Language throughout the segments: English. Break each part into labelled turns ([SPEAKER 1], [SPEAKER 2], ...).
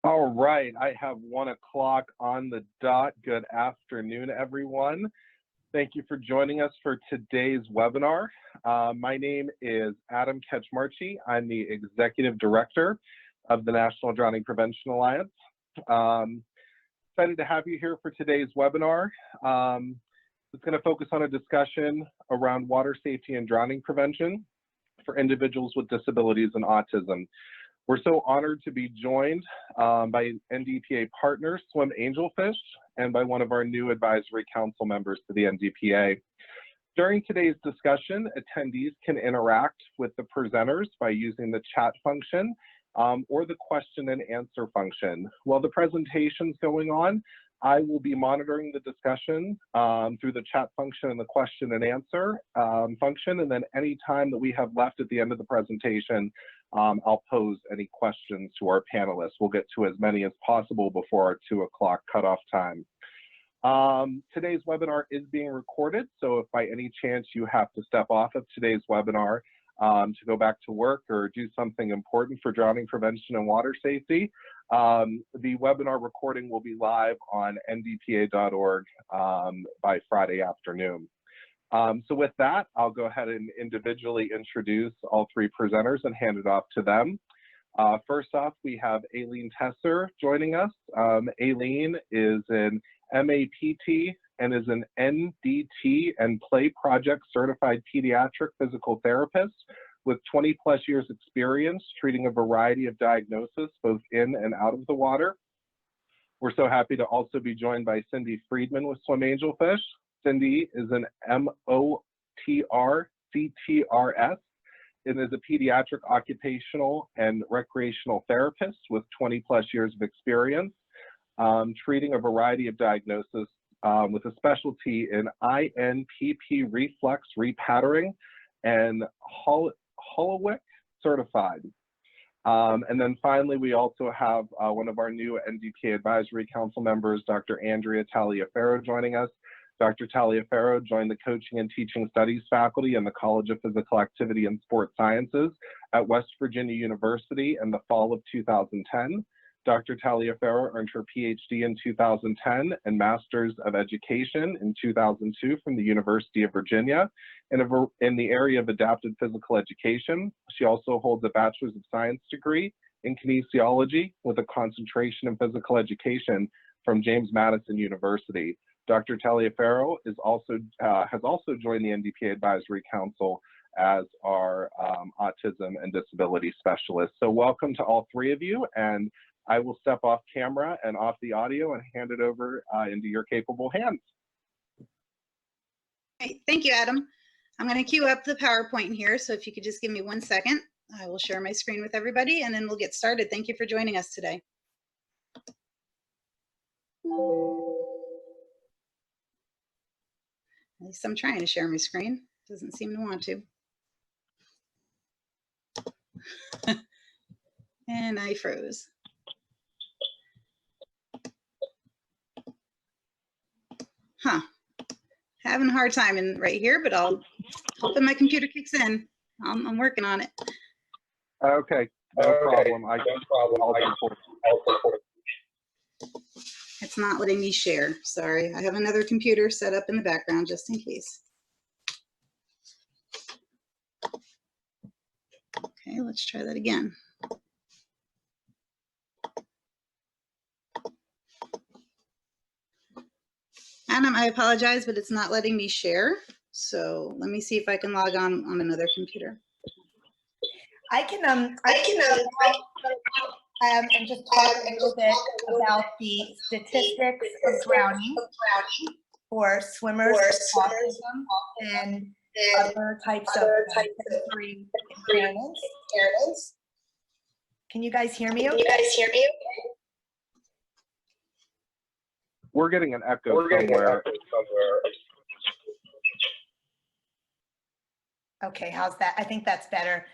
[SPEAKER 1] All right, I have 1 o'clock on the dot. Good afternoon, everyone. Thank you for joining us for today's webinar. My name is Adam Ketchmarchi. I'm the Executive Director of the National Drowning Prevention Alliance. Excited to have you here for today's webinar. It's going to focus on a discussion around water safety and drowning prevention for individuals with disabilities and autism. We're so honored to be joined by NDPA partner, Swim Angelfish, and by one of our new advisory council members to the NDPA. During today's discussion, attendees can interact with the presenters by using the chat function or the question and answer function. While the presentation's going on, I will be monitoring the discussion through the chat function and the question and answer function, and then any time that we have left at the end of the presentation, I'll pose any questions to our panelists. We'll get to as many as possible before our 2 o'clock cutoff time. Today's webinar is being recorded, so if by any chance you have to step off of today's webinar to go back to work or do something important for drowning prevention and water safety, the webinar recording will be live on ndpa.org by Friday afternoon. So with that, I'll go ahead and individually introduce all three presenters and hand it off to them. First off, we have Ailene Tesser joining us. Ailene is an MAPT and is an NDT and Play Project certified pediatric physical therapist with 20+ years experience treating a variety of diagnoses both in and out of the water. We're so happy to also be joined by Cindy Freedman with Swim Angelfish. Cindy is an MOTR CTRS and is a pediatric occupational and recreational therapist with 20+ years of experience treating a variety of diagnoses with a specialty in INPP reflux repattering and Holowick certified. And then finally, we also have one of our new NDPA Advisory Council members, Dr. Andrea Taliaferro, joining us. Dr. Taliaferro joined the Coaching and Teaching Studies faculty in the College of Physical Activity and Sports Sciences at West Virginia University in the fall of 2010. Dr. Taliaferro earned her PhD in 2010 and Masters of Education in 2002 from the University of Virginia in the area of adapted physical education. She also holds a Bachelor's of Science degree in kinesiology with a concentration in physical education from James Madison University. Dr. Taliaferro has also joined the NDPA Advisory Council as our autism and disability specialist. So welcome to all three of you, and I will step off camera and off the audio and hand it over into your capable hands.
[SPEAKER 2] Hey, thank you, Adam. I'm going to queue up the PowerPoint here, so if you could just give me 1 second, I will share my screen with everybody, and then we'll get started. Thank you for joining us today. At least I'm trying to share my screen. Doesn't seem to want to. And I froze. Huh. Having a hard time right here, but I'll hoping my computer kicks in. I'm working on it.
[SPEAKER 1] Okay, no problem.
[SPEAKER 2] It's not letting me share. Sorry. I have another computer set up in the background just in case. Okay, let's try that again. Adam, I apologize, but it's not letting me share. So let me see if I can log on another computer.
[SPEAKER 3] I can and just talk a little bit about the statistics of drowning for swimmers with autism and other types of sensory impairments. Can you guys hear me? Okay?
[SPEAKER 1] We're getting an echo somewhere.
[SPEAKER 3] Okay, how's that? I think that's better.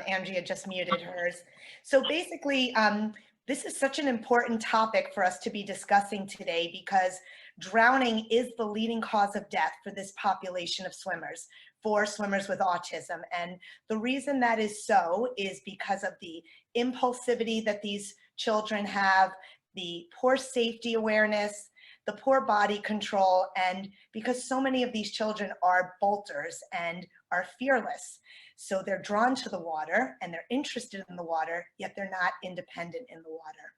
[SPEAKER 3] Andrea just muted hers. So basically, this is such an important topic for us to be discussing today because drowning is the leading cause of death for this population of swimmers, for swimmers with autism. And the reason that is so is because of the impulsivity that these children have the poor safety awareness, the poor body control, and because so many of these children are bolters and are fearless. So they're drawn to the water and they're interested in the water, yet they're not independent in the water.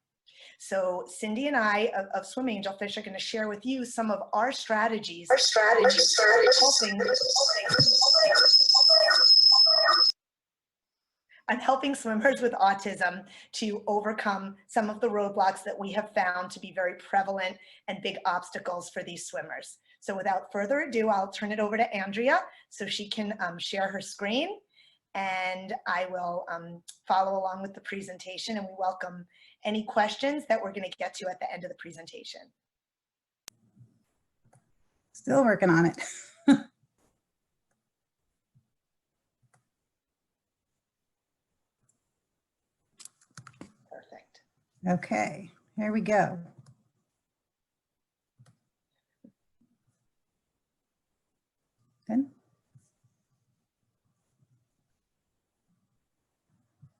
[SPEAKER 3] So Cindy and I of Swim Angelfish are going to share with you some of our strategies, on helping swimmers with autism to overcome some of the roadblocks that we have found to be very prevalent and big obstacles for these swimmers. So without further ado, I'll turn it over to Andrea so she can share her screen, and I will follow along with the presentation, and we welcome any questions that we're going to get to at the end of the presentation.
[SPEAKER 2] Still working on it.
[SPEAKER 3] Perfect.
[SPEAKER 2] Okay, here we go. Good.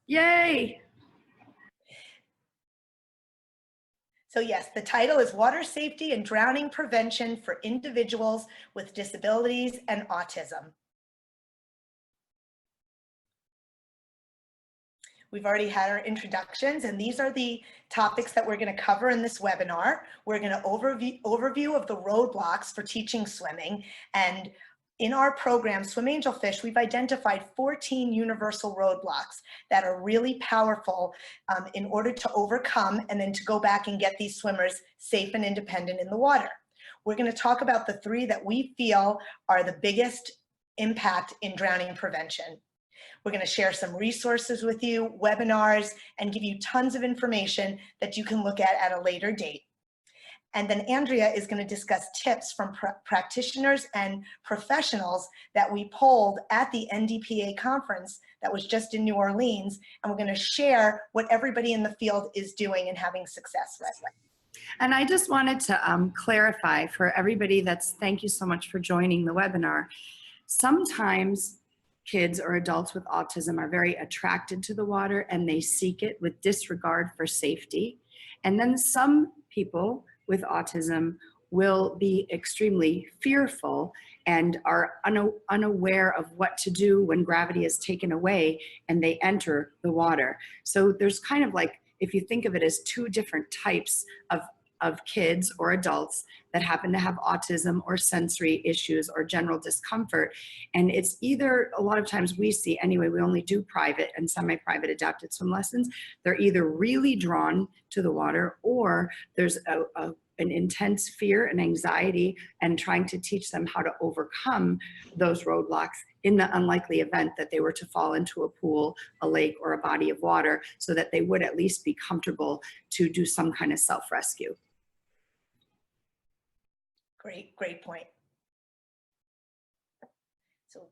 [SPEAKER 4] Yay!
[SPEAKER 3] So yes, the title is Water Safety and Drowning Prevention for Individuals with Disabilities and Autism. We've already had our introductions, and these are the topics that we're going to cover in this webinar. We're going to overview of the roadblocks for teaching swimming, and in our program, Swim Angelfish, we've identified 14 universal roadblocks that are really powerful in order to overcome and then to go back and get these swimmers safe and independent in the water. We're going to talk about the 3 that we feel are the biggest impact in drowning prevention. We're going to share some resources with you, webinars, and give you tons of information that you can look at a later date. And then Andrea is going to discuss tips from practitioners and professionals that we polled at the NDPA conference that was just in New Orleans. And we're going to share what everybody in the field is doing and having success with.
[SPEAKER 4] And I just wanted to clarify for everybody thank you so much for joining the webinar. Sometimes kids or adults with autism are very attracted to the water and they seek it with disregard for safety. And then some people with autism will be extremely fearful and are unaware of what to do when gravity is taken away and they enter the water. So there's kind of like, if you think of it as 2 different types of kids or adults that happen to have autism or sensory issues or general discomfort. And it's either, a lot of times we see, anyway, we only do private and semi-private adapted swim lessons. They're either really drawn to the water or there's an intense fear and anxiety, and trying to teach them how to overcome those roadblocks in the unlikely event that they were to fall into a pool, a lake, or a body of water, so that they would at least be comfortable to do some kind of self-rescue.
[SPEAKER 3] Great point. So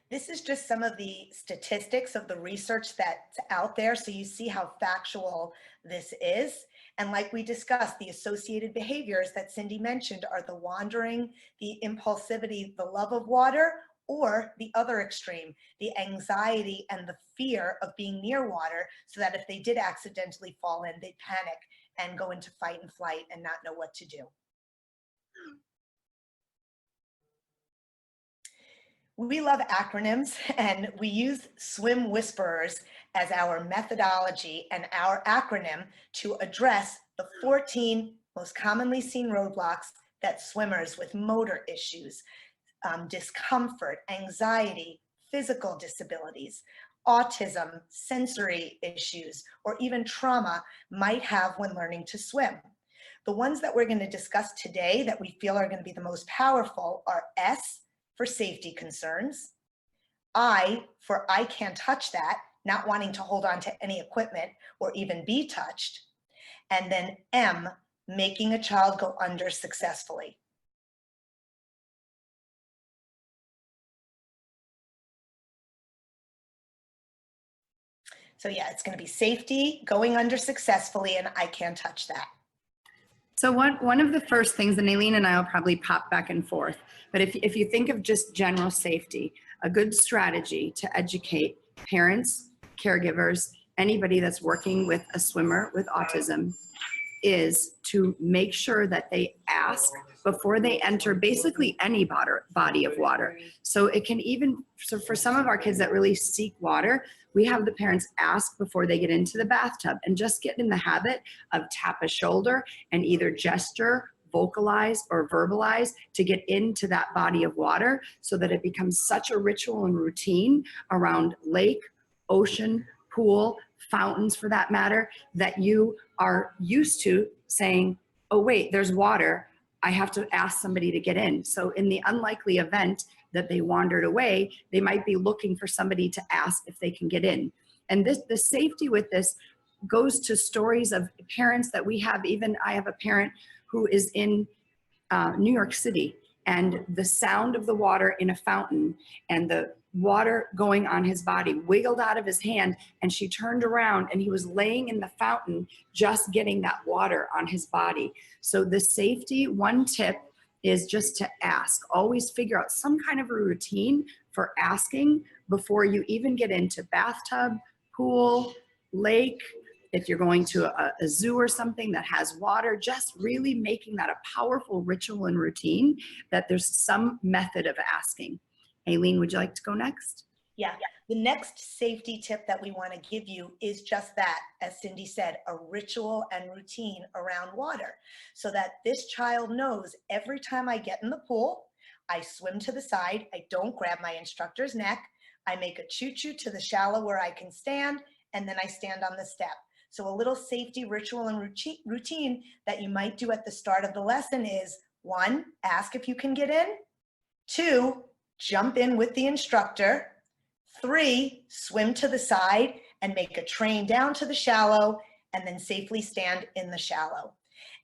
[SPEAKER 3] this is just some of the statistics of the research that's out there, so you see how factual this is. And like we discussed, the associated behaviors that Cindy mentioned are the wandering, the impulsivity, the love of water, or the other extreme, the anxiety and the fear of being near water, so that if they did accidentally fall in, they'd panic and go into fight and flight and not know what to do. We love acronyms, and we use Swim Whisperers as our methodology and our acronym to address the 14 most commonly seen roadblocks that swimmers with motor issues, discomfort, anxiety, physical disabilities, autism, sensory issues, or even trauma might have when learning to swim. The ones that we're going to discuss today that we feel are going to be the most powerful are S, for safety concerns, I, for I can't touch that, not wanting to hold on to any equipment or even be touched, and then M, making a child go under successfully. So yeah, it's going to be safety, going under successfully, and I can't touch that.
[SPEAKER 4] So one of the first things, and Ailene and I will probably pop back and forth, but if you think of just general safety, a good strategy to educate parents, caregivers, anybody that's working with a swimmer with autism is to make sure that they ask before they enter basically any body of water. So it can even, so for some of our kids that really seek water, we have the parents ask before they get into the bathtub and just get in the habit of tap a shoulder and either gesture, vocalize, or verbalize to get into that body of water so that it becomes such a ritual and routine around lake, ocean, pool, fountains for that matter, that you are used to saying, oh wait, there's water, I have to ask somebody to get in. So in the unlikely event that they wandered away, they might be looking for somebody to ask if they can get in. And this, the safety with this goes to stories of parents that we have. Even I have a parent who is in New York City, and the sound of the water in a fountain and the water going on his body wiggled out of his hand, and she turned around and he was laying in the fountain just getting that water on his body. So the safety, one tip is just to ask. Always figure out some kind of a routine for asking before you even get into bathtub, pool, lake. If you're going to a zoo or something that has water, just really making that a powerful ritual and routine that there's some method of asking. Ailene, would you like to go next?
[SPEAKER 3] Yeah, the next safety tip that we want to give you is just that, as Cindy said, a ritual and routine around water, so that this child knows every time I get in the pool, I swim to the side, I don't grab my instructor's neck, I make a choo-choo to the shallow where I can stand, and then I stand on the step. So a little safety ritual and routine that you might do at the start of the lesson is 1, ask if you can get in, 2, jump in with the instructor, 3, swim to the side and make a train down to the shallow and then safely stand in the shallow.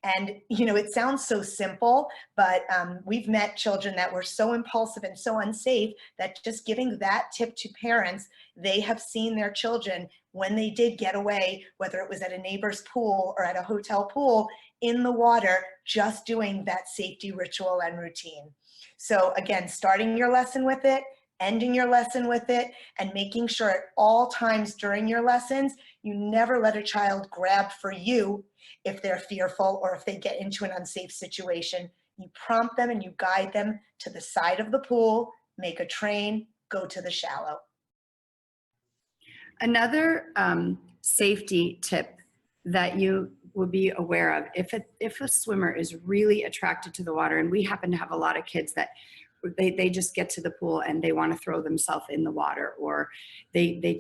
[SPEAKER 3] And, you know, it sounds so simple, but we've met children that were so impulsive and so unsafe that just giving that tip to parents, they have seen their children when they did get away, whether it was at a neighbor's pool or at a hotel pool, in the water, just doing that safety ritual and routine. So again, starting your lesson with it, ending your lesson with it, and making sure at all times during your lessons, you never let a child grab for you if they're fearful or if they get into an unsafe situation. You prompt them and you guide them to the side of the pool, make a train, go to the shallow.
[SPEAKER 4] Another safety tip that you would be aware of, if a swimmer is really attracted to the water, and we happen to have a lot of kids that they just get to the pool and they want to throw themselves in the water, or they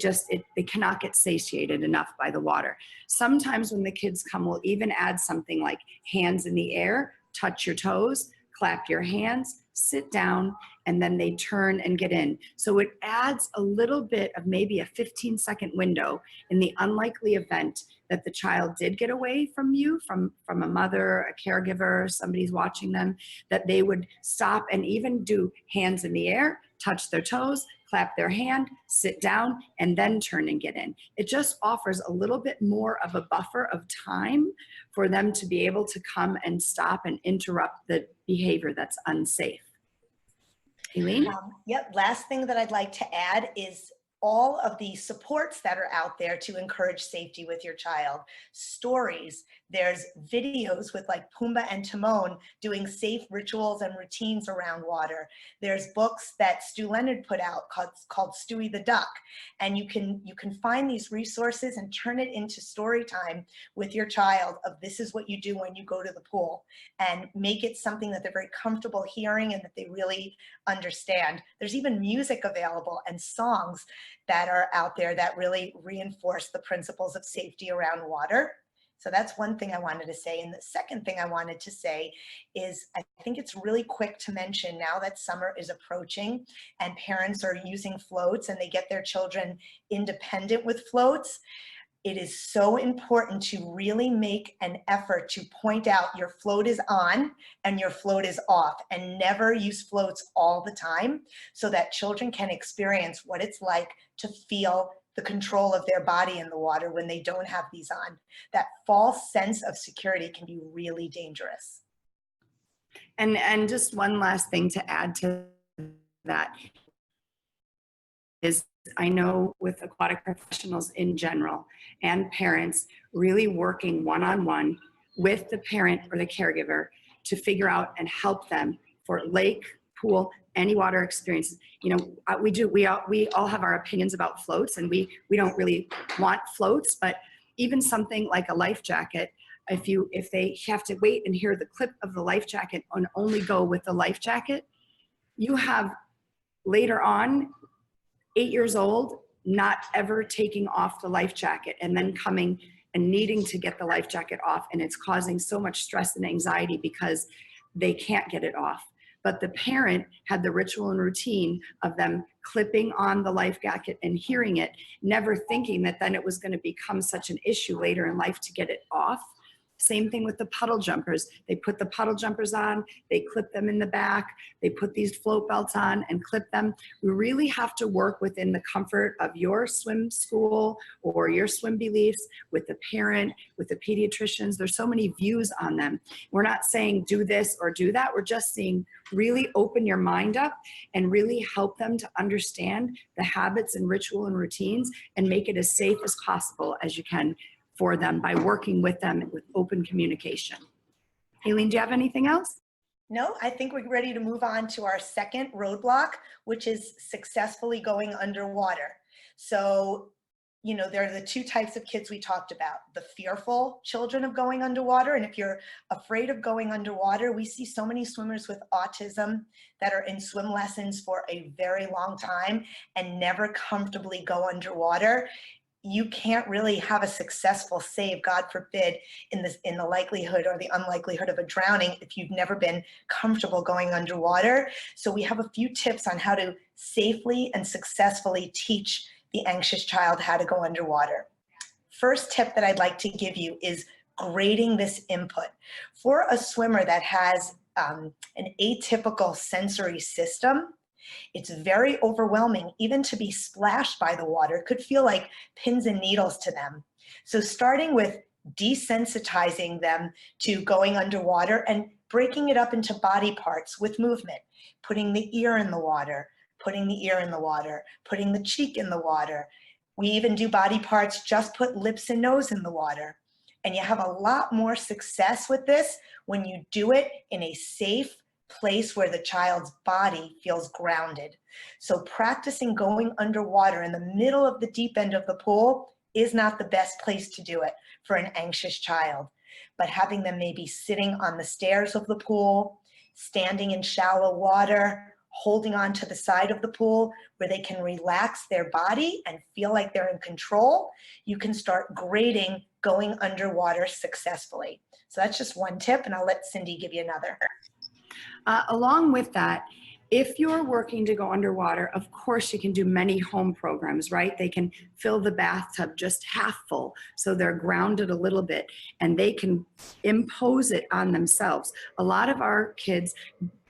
[SPEAKER 4] cannot get satiated enough by the water. Sometimes when the kids come, we'll even add something like hands in the air, touch your toes, clap your hands, sit down, and then they turn and get in. So it adds a little bit of maybe a 15-second window in the unlikely event that the child did get away from you, from a mother, a caregiver, somebody's watching them, that they would stop and even do hands in the air, touch their toes, clap their hand, sit down, and then turn and get in. It just offers a little bit more of a buffer of time for them to be able to come and stop and interrupt the behavior that's unsafe. Ailene?
[SPEAKER 3] Yep, last thing that I'd like to add is all of the supports that are out there to encourage safety with your child. Stories, there's videos with like Pumbaa and Timon doing safe rituals and routines around water. There's books that Stu Leonard put out called Stewie the Duck. And you can find these resources and turn it into story time with your child of this is what you do when you go to the pool, and make it something that they're very comfortable hearing and that they really understand. There's even music available and songs that are out there that really reinforce the principles of safety around water. So that's one thing I wanted to say. And the second thing I wanted to say is I think it's really quick to mention now that summer is approaching and parents are using floats and they get their children independent with floats. It is so important to really make an effort to point out your float is on and your float is off, and never use floats all the time, so that children can experience what it's like to feel the control of their body in the water when they don't have these on. That false sense of security can be really dangerous.
[SPEAKER 4] And just one last thing to add to that is I know with aquatic professionals in general and parents really working one-on-one with the parent or the caregiver to figure out and help them for lake, pool, any water experiences. You know, we all have our opinions about floats, and we don't really want floats, but even something like a life jacket, if they have to wait and hear the clip of the life jacket and only go with the life jacket, you have later on 8 years old not ever taking off the life jacket and then coming and needing to get the life jacket off, and it's causing so much stress and anxiety because they can't get it off. But the parent had the ritual and routine of them clipping on the life jacket and hearing it, never thinking that then it was going to become such an issue later in life to get it off. Same thing with the puddle jumpers. They put the puddle jumpers on, they clip them in the back, they put these float belts on and clip them. We really have to work within the comfort of your swim school or your swim beliefs with the parent, with the pediatricians. There's so many views on them. We're not saying do this or do that. We're just saying really open your mind up and really help them to understand the habits and ritual and routines and make it as safe as possible as you can for them by working with them with open communication. Ailene, do you have anything else?
[SPEAKER 3] No, I think we're ready to move on to our second roadblock, which is successfully going underwater. So, you know, there are the two types of kids we talked about, the fearful children of going underwater. And if you're afraid of going underwater, we see so many swimmers with autism that are in swim lessons for a very long time and never comfortably go underwater. You can't really have a successful save, God forbid, in the likelihood or the unlikelihood of a drowning if you've never been comfortable going underwater. So we have a few tips on how to safely and successfully teach the anxious child how to go underwater. First tip that I'd like to give you is grading this input. For a swimmer that has an atypical sensory system, it's very overwhelming. Even to be splashed by the water could feel like pins and needles to them. So starting with desensitizing them to going underwater and breaking it up into body parts with movement, putting the ear in the water, putting the ear in the water, putting the cheek in the water. We even do body parts, just put lips and nose in the water. And you have a lot more success with this when you do it in a safe place where the child's body feels grounded. So practicing going underwater in the middle of the deep end of the pool is not the best place to do it for an anxious child. But having them maybe sitting on the stairs of the pool, standing in shallow water, holding on to the side of the pool where they can relax their body and feel like they're in control, you can start grading going underwater successfully. So that's just one tip, and I'll let Cindy give you another.
[SPEAKER 4] Along with that, if you're working to go underwater, of course you can do many home programs, right? They can fill the bathtub just half full so they're grounded a little bit and they can impose it on themselves. A lot of our kids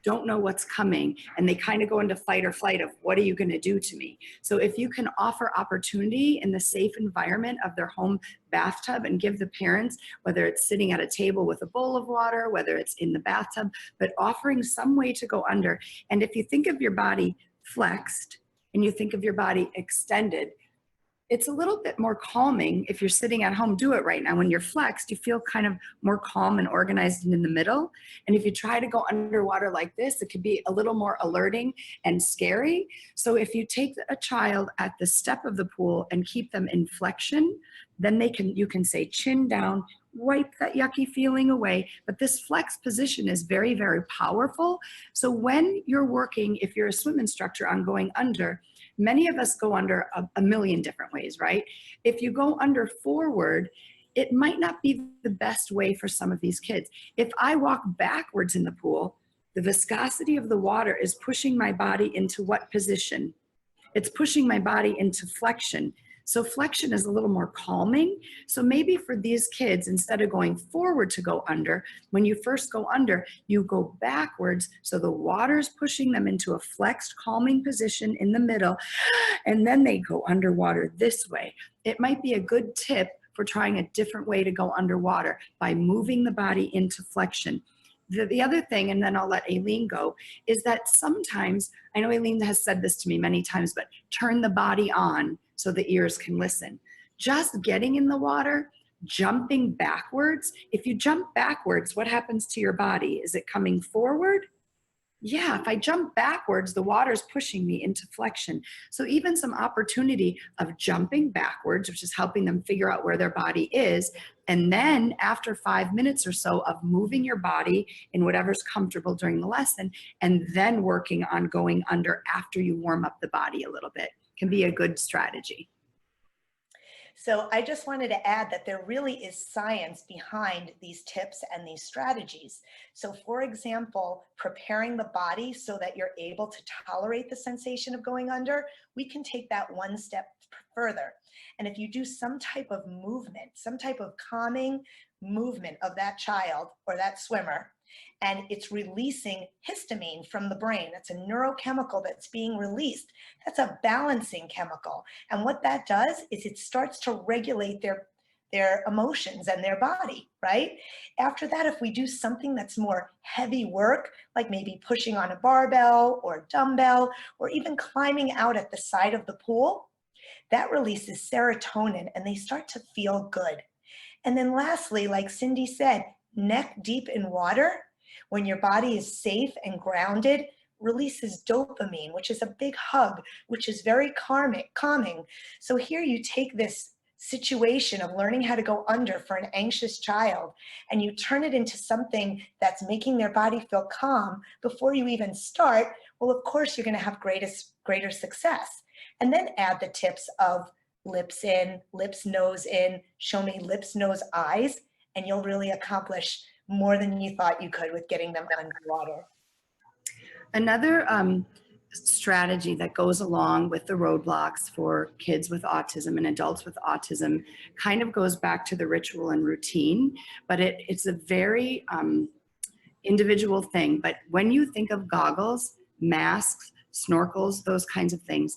[SPEAKER 4] don't know what's coming and they kind of go into fight or flight of what are you going to do to me? So if you can offer opportunity in the safe environment of their home bathtub and give the parents, whether it's sitting at a table with a bowl of water, whether it's in the bathtub, but offering some way to go under. And if you think of your body flexed and you think of your body extended, it's a little bit more calming if you're sitting at home. Do it right now. When you're flexed, you feel kind of more calm and organized and in the middle. And if you try to go underwater like this, it could be a little more alerting and scary. So if you take a child at the step of the pool and keep them in flexion, then you can say chin down, wipe that yucky feeling away. But this flex position is very, very powerful. So when you're working, if you're a swim instructor on going under, many of us go under a million different ways, right? If you go under forward, it might not be the best way for some of these kids. If I walk backwards in the pool, the viscosity of the water is pushing my body into what position? It's pushing my body into flexion. So flexion is a little more calming. So maybe for these kids, instead of going forward to go under, when you first go under, you go backwards. So the water's pushing them into a flexed, calming position in the middle, and then they go underwater this way. It might be a good tip for trying a different way to go underwater by moving the body into flexion. The other thing, and then I'll let Ailene go, is that sometimes, I know Ailene has said this to me many times, but turn the body on so the ears can listen. Just getting in the water, jumping backwards. If you jump backwards, what happens to your body? Is it coming forward? Yeah, if I jump backwards, the water's pushing me into flexion. So even some opportunity of jumping backwards, which is helping them figure out where their body is. And then after 5 minutes or so of moving your body in whatever's comfortable during the lesson, and then working on going under after you warm up the body a little bit, can be a good strategy.
[SPEAKER 3] So I just wanted to add that there really is science behind these tips and these strategies. So for example, preparing the body so that you're able to tolerate the sensation of going under, we can take that one step further. And if you do some type of movement, some type of calming movement of that child or that swimmer, and it's releasing histamine from the brain. That's a neurochemical that's being released. That's a balancing chemical. And what that does is it starts to regulate their emotions and their body, right? After that, if we do something that's more heavy work, like maybe pushing on a barbell or a dumbbell, or even climbing out at the side of the pool, that releases serotonin and they start to feel good. And then lastly, like Cindy said, neck deep in water, when your body is safe and grounded, releases dopamine, which is a big hug, which is very calming. So here you take this situation of learning how to go under for an anxious child, and you turn it into something that's making their body feel calm before you even start. Well, of course, you're going to have greater success. And then add the tips of lips in, lips, nose in, show me lips, nose, eyes, and you'll really accomplish more than you thought you could with getting them underwater.
[SPEAKER 4] Another strategy that goes along with the roadblocks for kids with autism and adults with autism kind of goes back to the ritual and routine, but it's a very individual thing. But when you think of goggles, masks, snorkels, those kinds of things,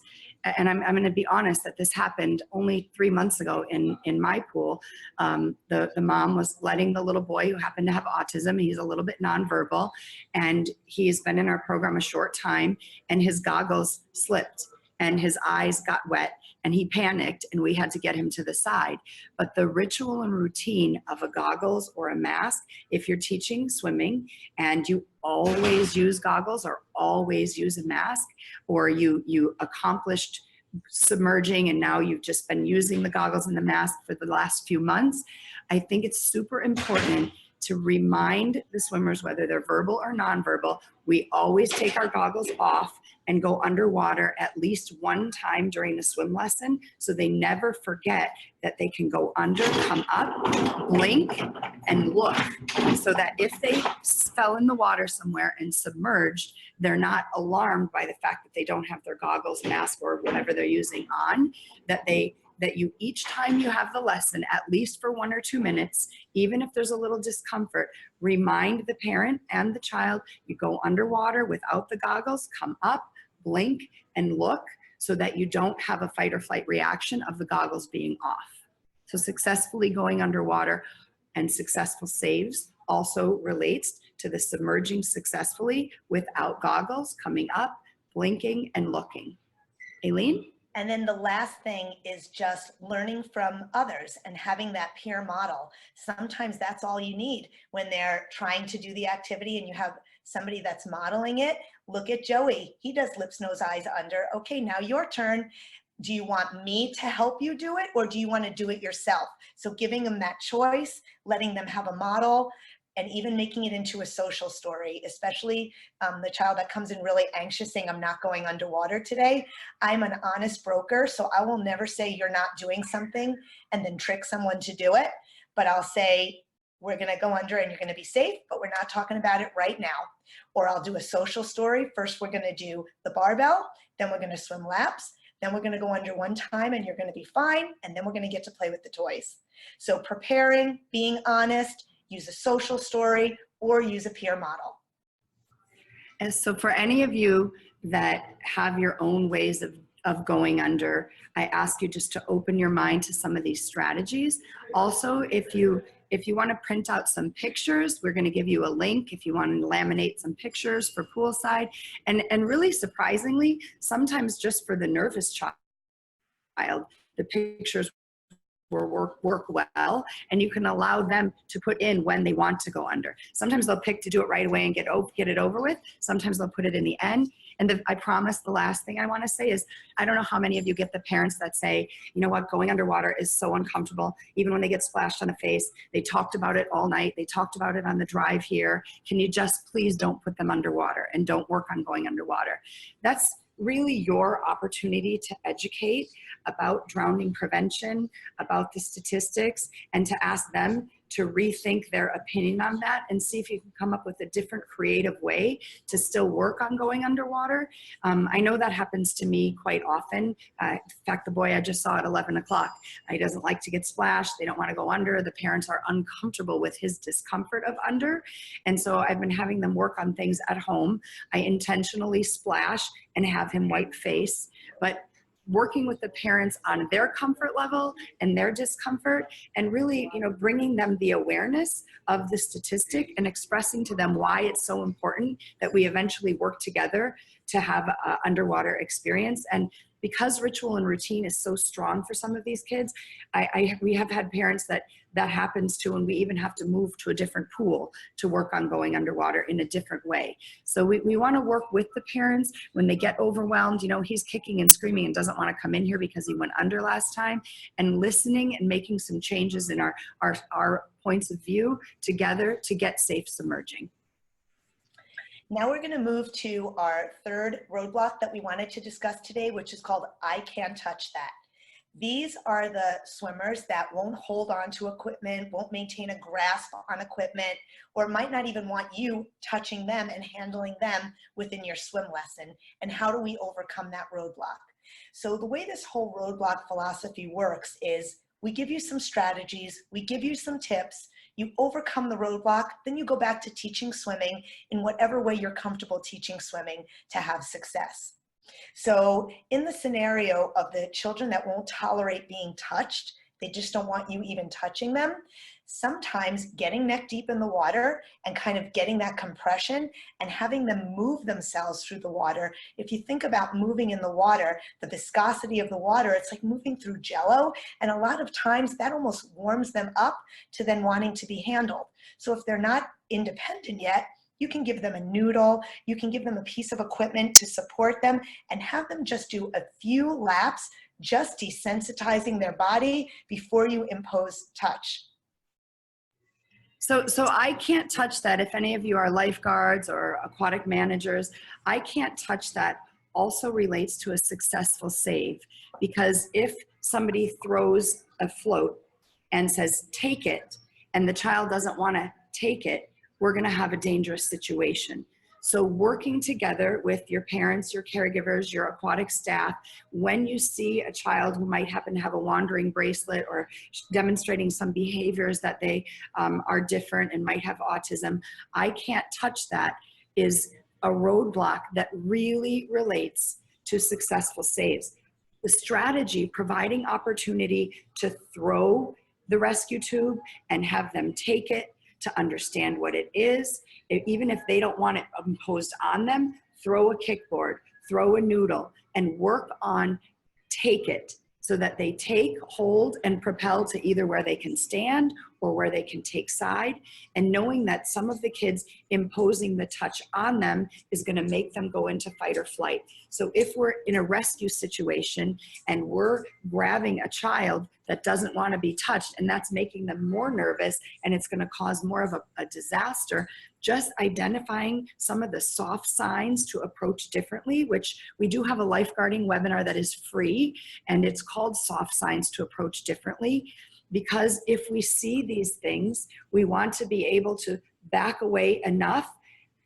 [SPEAKER 4] and I'm going to be honest that this happened only 3 months ago in my pool. The mom was letting the little boy who happened to have autism, he's a little bit nonverbal, and he's been in our program a short time, and his goggles slipped and his eyes got wet and he panicked and we had to get him to the side. But the ritual and routine of a goggles or a mask, if you're teaching swimming and you always use goggles or always use a mask, or you accomplished submerging and now you've just been using the goggles and the mask for the last few months, I think it's super important to remind the swimmers, whether they're verbal or nonverbal, we always take our goggles off and go underwater at least one time during the swim lesson, so they never forget that they can go under, come up, blink, and look, so that if they fell in the water somewhere and submerged, they're not alarmed by the fact that they don't have their goggles, mask, or whatever they're using on, that you, each time you have the lesson, at least for 1 or 2 minutes, even if there's a little discomfort, remind the parent and the child, you go underwater without the goggles, come up, blink, and look, so that you don't have a fight or flight reaction of the goggles being off. So successfully going underwater and successful saves also relates to the submerging successfully without goggles, coming up, blinking, and looking. Ailene?
[SPEAKER 3] And then the last thing is just learning from others and having that peer model. Sometimes that's all you need when they're trying to do the activity and you have somebody that's modeling it. Look at Joey. He does lips, nose, eyes, under. Okay, now your turn. Do you want me to help you do it, or do you want to do it yourself? So giving them that choice, letting them have a model, and even making it into a social story, especially the child that comes in really anxious saying, I'm not going underwater today. I'm an honest broker, so I will never say you're not doing something and then trick someone to do it. But I'll say, we're gonna go under and you're gonna be safe, but we're not talking about it right now. Or I'll do a social story. First, we're gonna do the barbell, then we're gonna swim laps, then we're gonna go under one time and you're gonna be fine, and then we're gonna get to play with the toys. So preparing, being honest, use a social story, or use a peer model.
[SPEAKER 4] And so for any of you that have your own ways of going under, I ask you just to open your mind to some of these strategies. Also, if If you want to print out some pictures, we're going to give you a link if you want to laminate some pictures for poolside. And really surprisingly, sometimes just for the nervous child, the pictures work well, and you can allow them to put in when they want to go under. Sometimes they'll pick to do it right away and get it over with. Sometimes they'll put it in the end. And I promise the last thing I want to say is, I don't know how many of you get the parents that say, you know what, going underwater is so uncomfortable. Even when they get splashed on the face, they talked about it all night. They talked about it on the drive here. Can you just please don't put them underwater and don't work on going underwater? That's really your opportunity to educate about drowning prevention, about the statistics, and to ask them to rethink their opinion on that and see if you can come up with a different creative way to still work on going underwater. I know that happens to me quite often. In fact, the boy I just saw at 11 o'clock, he doesn't like to get splashed. They don't want to go under. The parents are uncomfortable with his discomfort of under. And so I've been having them work on things at home. I intentionally splash and have him wipe face, but working with the parents on their comfort level and their discomfort, and really, bringing them the awareness of the statistic and expressing to them why it's so important that we eventually work together to have an underwater experience. And because ritual and routine is so strong for some of these kids, we have had parents that happens to, and we even have to move to a different pool to work on going underwater in a different way. So we want to work with the parents when they get overwhelmed. He's kicking and screaming and doesn't want to come in here because he went under last time, and listening and making some changes in our points of view together to get safe submerging.
[SPEAKER 3] Now we're going to move to our third roadblock that we wanted to discuss today, which is called I Can't Touch That. These are the swimmers that won't hold on to equipment, won't maintain a grasp on equipment, or might not even want you touching them and handling them within your swim lesson. And how do we overcome that roadblock? So the way this whole roadblock philosophy works is we give you some strategies, we give you some tips, you overcome the roadblock, then you go back to teaching swimming in whatever way you're comfortable teaching swimming to have success. So in the scenario of the children that won't tolerate being touched, they just don't want you even touching them, sometimes getting neck deep in the water and kind of getting that compression and having them move themselves through the water. If you think about moving in the water, the viscosity of the water, it's like moving through jello. And a lot of times that almost warms them up to then wanting to be handled. So if they're not independent yet, you can give them a noodle, you can give them a piece of equipment to support them and have them just do a few laps, just desensitizing their body before you impose touch.
[SPEAKER 4] So I can't touch that. If any of you are lifeguards or aquatic managers, I can't touch that also relates to a successful save, because if somebody throws a float and says, take it, and the child doesn't want to take it, we're going to have a dangerous situation. So working together with your parents, your caregivers, your aquatic staff, when you see a child who might happen to have a wandering bracelet or demonstrating some behaviors that they are different and might have autism, I can't touch that is a roadblock that really relates to successful saves. The strategy, providing opportunity to throw the rescue tube and have them take it, to understand what it is, even if they don't want it imposed on them, throw a kickboard, throw a noodle, and work on take it, so that they take, hold, and propel to either where they can stand or where they can take side, and knowing that some of the kids imposing the touch on them is going to make them go into fight or flight. So if we're in a rescue situation and we're grabbing a child that doesn't want to be touched, and that's making them more nervous and it's going to cause more of a disaster, just identifying some of the soft signs to approach differently, which we do have a lifeguarding webinar that is free, and it's called Soft Signs to Approach Differently. Because if we see these things, we want to be able to back away enough.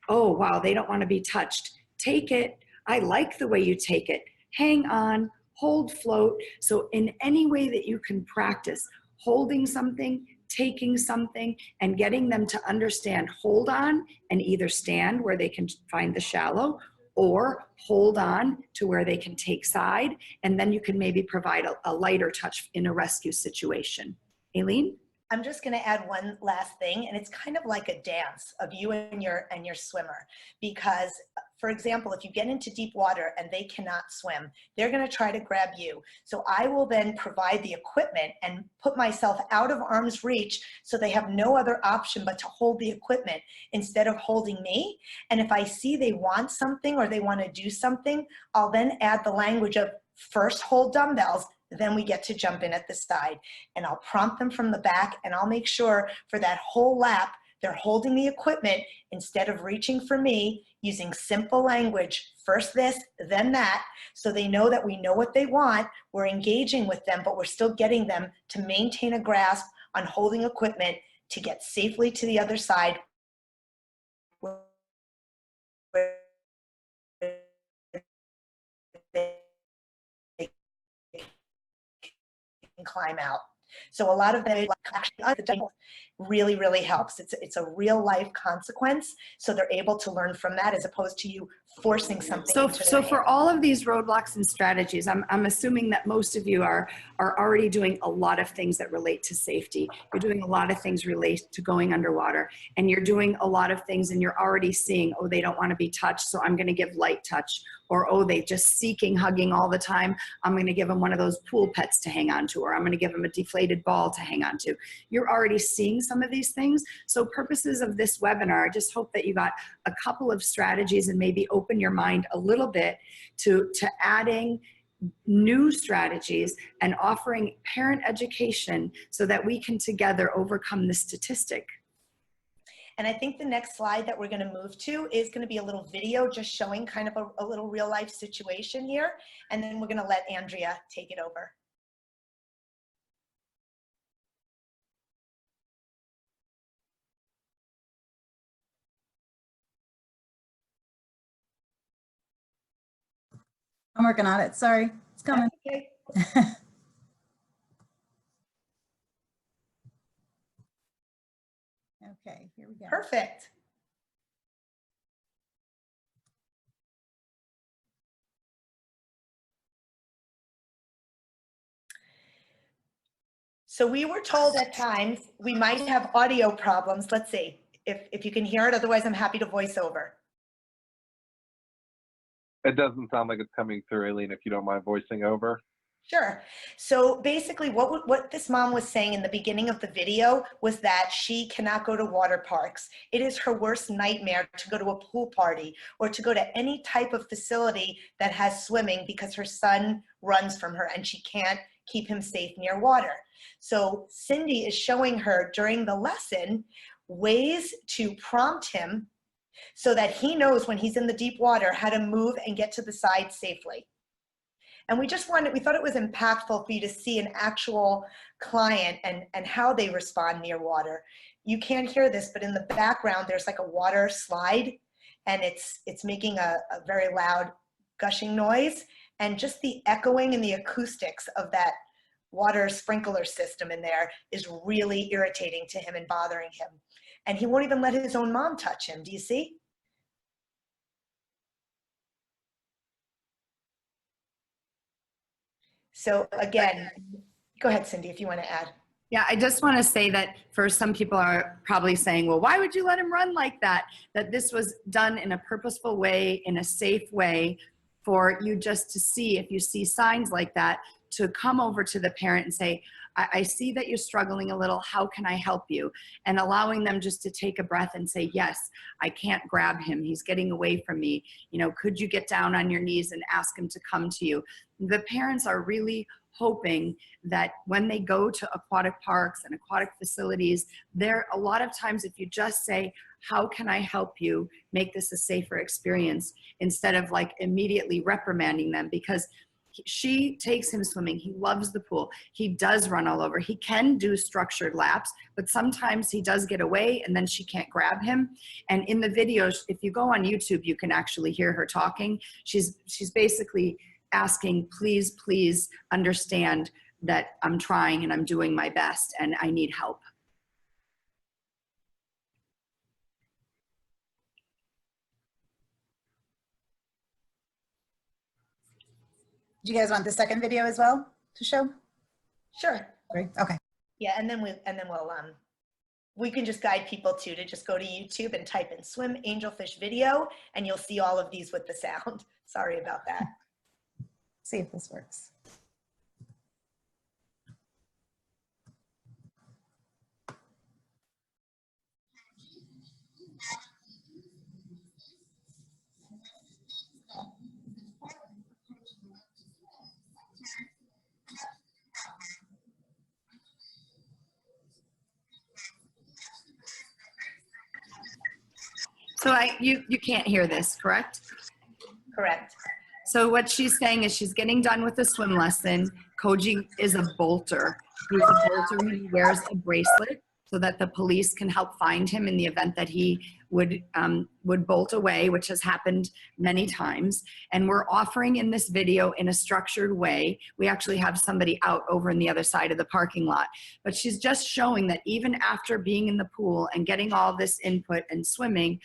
[SPEAKER 4] Oh, wow, they don't want to be touched. Take it. I like the way you take it. Hang on, hold, float. So in any way that you can practice holding something, taking something, and getting them to understand, hold on and either stand where they can find the shallow, or hold on to where they can take side, and then you can maybe provide a lighter touch in a rescue situation. Ailene?
[SPEAKER 3] I'm just going to add one last thing, and it's kind of like a dance of you and your swimmer. Because, for example, if you get into deep water and they cannot swim, they're going to try to grab you. So I will then provide the equipment and put myself out of arm's reach so they have no other option but to hold the equipment instead of holding me. And if I see they want something or they want to do something, I'll then add the language of first hold dumbbells, then we get to jump in at the side. And I'll prompt them from the back, and I'll make sure for that whole lap, they're holding the equipment instead of reaching for me, using simple language, first this, then that, so they know that we know what they want, we're engaging with them, but we're still getting them to maintain a grasp on holding equipment to get safely to the other side where they can climb out. So a lot of them actually really, really helps. It's a real life consequence. So they're able to learn from that as opposed to you forcing something.
[SPEAKER 4] So for all of these roadblocks and strategies, I'm assuming that most of you are already doing a lot of things that relate to safety. You're doing a lot of things related to going underwater, and you're doing a lot of things and you're already seeing, oh, they don't want to be touched, so I'm going to give light touch. Or, oh, they just seeking hugging all the time, I'm going to give them one of those pool pets to hang on to, or I'm going to give them a deflated ball to hang on to. You're already seeing some of these things. So purposes of this webinar, I just hope that you got a couple of strategies and maybe open your mind a little bit to adding new strategies and offering parent education so that we can together overcome this statistic.
[SPEAKER 3] And I think the next slide that we're going to move to is going to be a little video just showing kind of a little real life situation here. And then we're going to let Andrea take it over.
[SPEAKER 5] I'm working on it. Sorry, it's coming.
[SPEAKER 3] Okay.
[SPEAKER 5] Okay, here we go.
[SPEAKER 3] Perfect. So we were told at times we might have audio problems. Let's see if you can hear it. Otherwise, I'm happy to voice over.
[SPEAKER 1] It doesn't sound like it's coming through, Ailene, if you don't mind voicing over.
[SPEAKER 3] Sure. So basically what this mom was saying in the beginning of the video was that she cannot go to water parks. It is her worst nightmare to go to a pool party or to go to any type of facility that has swimming because her son runs from her and she can't keep him safe near water. So Cindy is showing her during the lesson ways to prompt him so that he knows when he's in the deep water how to move and get to the side safely. And we thought it was impactful for you to see an actual client and how they respond near water. You can't hear this, but in the background, there's like a water slide and it's making a very loud gushing noise. And just the echoing and the acoustics of that water sprinkler system in there is really irritating to him and bothering him. And he won't even let his own mom touch him. Do you see? So again, go ahead, Cindy, if you want to add.
[SPEAKER 4] Yeah, I just want to say that for some people are probably saying, well, why would you let him run like that? That this was done in a purposeful way, in a safe way for you just to see, if you see signs like that, to come over to the parent and say, I see that you're struggling a little, how can I help you? And allowing them just to take a breath and say, yes, I can't grab him, he's getting away from me. You know, could you get down on your knees and ask him to come to you? The parents are really hoping that when they go to aquatic parks and aquatic facilities, there a lot of times if you just say, how can I help you make this a safer experience, instead of like immediately reprimanding them, because she takes him swimming. He loves the pool. He does run all over. He can do structured laps, but sometimes he does get away and then she can't grab him. And in the videos, if you go on YouTube, you can actually hear her talking. She's basically asking, please, please understand that I'm trying and I'm doing my best and I need help.
[SPEAKER 5] Do you guys want the second video as well to show?
[SPEAKER 3] Sure.
[SPEAKER 5] Great. Okay.
[SPEAKER 3] Yeah, and then we can just guide people to just go to YouTube and type in swim angelfish video, and you'll see all of these with the sound. Sorry about that.
[SPEAKER 5] See if this works.
[SPEAKER 4] So you can't hear this, correct?
[SPEAKER 3] Correct.
[SPEAKER 4] So what she's saying is she's getting done with the swim lesson. Koji is a bolter. He's a bolter. He wears a bracelet so that the police can help find him in the event that he would bolt away, which has happened many times. And we're offering in this video in a structured way. We actually have somebody out over in the other side of the parking lot. But she's just showing that even after being in the pool and getting all this input and swimming,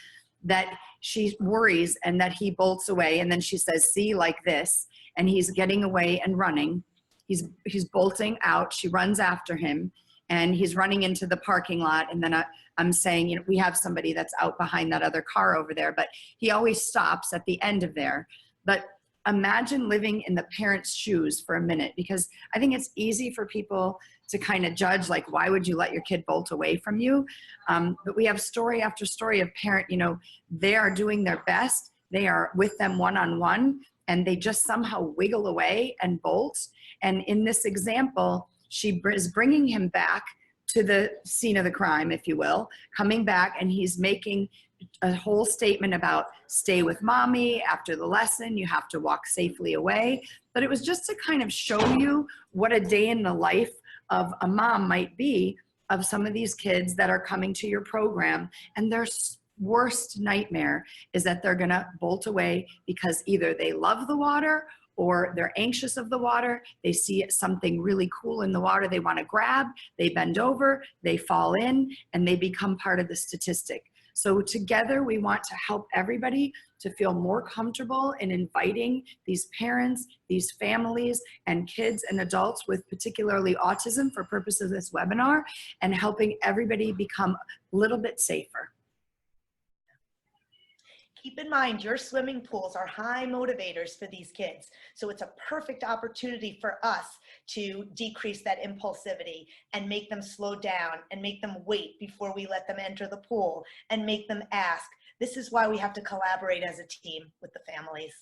[SPEAKER 4] that she worries and that he bolts away. And then she says, see, like this, and he's getting away and running. He's bolting out. She runs after him and he's running into the parking lot. And then I'm saying, you know, we have somebody that's out behind that other car over there, but he always stops at the end of there. But imagine living in the parent's shoes for a minute, because I think it's easy for people to kind of judge, like, why would you let your kid bolt away from you? But we have story after story of parent, you know, they are doing their best. They are with them one-on-one, and they just somehow wiggle away and bolt. And in this example, she is bringing him back to the scene of the crime, if you will, coming back, and he's making a whole statement about stay with mommy after the lesson, you have to walk safely away. But it was just to kind of show you what a day in the life of a mom might be of some of these kids that are coming to your program, and their worst nightmare is that they're gonna bolt away because either they love the water or they're anxious of the water, they see something really cool in the water they want to grab, they bend over, they fall in, and they become part of the statistic. So together we want to help everybody to feel more comfortable in inviting these parents, these families, and kids and adults with particularly autism for purposes of this webinar, and helping everybody become a little bit safer.
[SPEAKER 3] Keep in mind, your swimming pools are high motivators for these kids. So it's a perfect opportunity for us to decrease that impulsivity and make them slow down and make them wait before we let them enter the pool and make them ask. This is why we have to collaborate as a team with the families.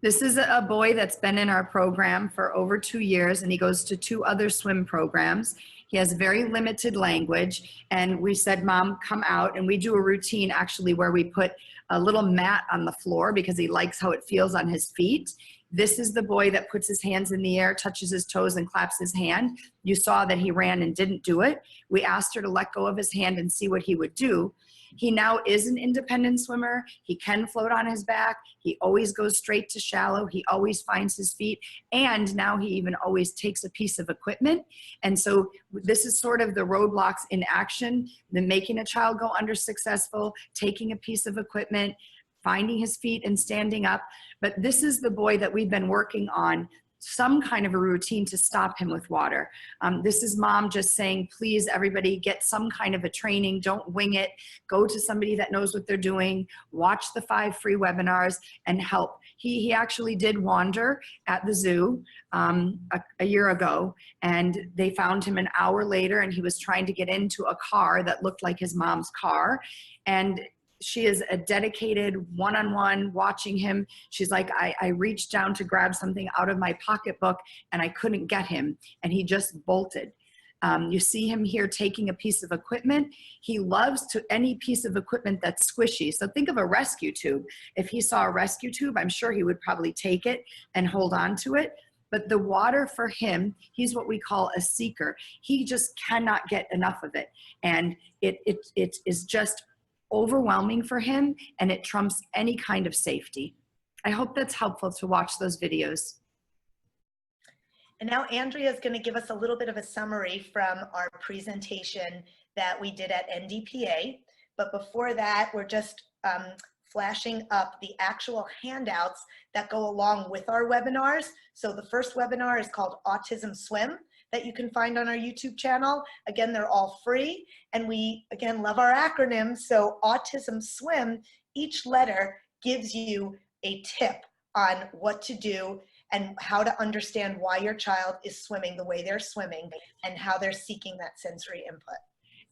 [SPEAKER 4] This is a boy that's been in our program for over 2 years, and he goes to 2 other swim programs. He has very limited language, and we said, Mom, come out, and we do a routine actually where we put a little mat on the floor because he likes how it feels on his feet. This is the boy that puts his hands in the air, touches his toes, and claps his hand. You saw that he ran and didn't do it. We asked her to let go of his hand and see what he would do. He now is an independent swimmer. He can float on his back. He always goes straight to shallow. He always finds his feet. And now he even always takes a piece of equipment. And so this is sort of the roadblocks in action, the making a child go under successful, taking a piece of equipment, finding his feet and standing up. But this is the boy that we've been working on some kind of a routine to stop him with water. This is Mom just saying, please, everybody get some kind of a training. Don't wing it. Go to somebody that knows what they're doing. Watch the 5 free webinars and help. He actually did wander at the zoo a year ago, and they found him an hour later, and he was trying to get into a car that looked like his mom's car. And she is a dedicated one-on-one watching him. She's like, I reached down to grab something out of my pocketbook and I couldn't get him, and he just bolted. You see him here taking a piece of equipment. He loves to any piece of equipment that's squishy. So think of a rescue tube. If he saw a rescue tube, I'm sure he would probably take it and hold on to it. But the water for him, he's what we call a seeker. He just cannot get enough of it. And it is just overwhelming for him, and it trumps any kind of safety. I hope that's helpful to watch those videos.
[SPEAKER 3] And now Andrea is going to give us a little bit of a summary from our presentation that we did at NDPA. But before that, we're just flashing up the actual handouts that go along with our webinars. So the first webinar is called Autism Swim, that you can find on our YouTube channel. Again, they're all free. And we, again, love our acronyms. So Autism Swim, each letter gives you a tip on what to do and how to understand why your child is swimming the way they're swimming and how they're seeking that sensory input.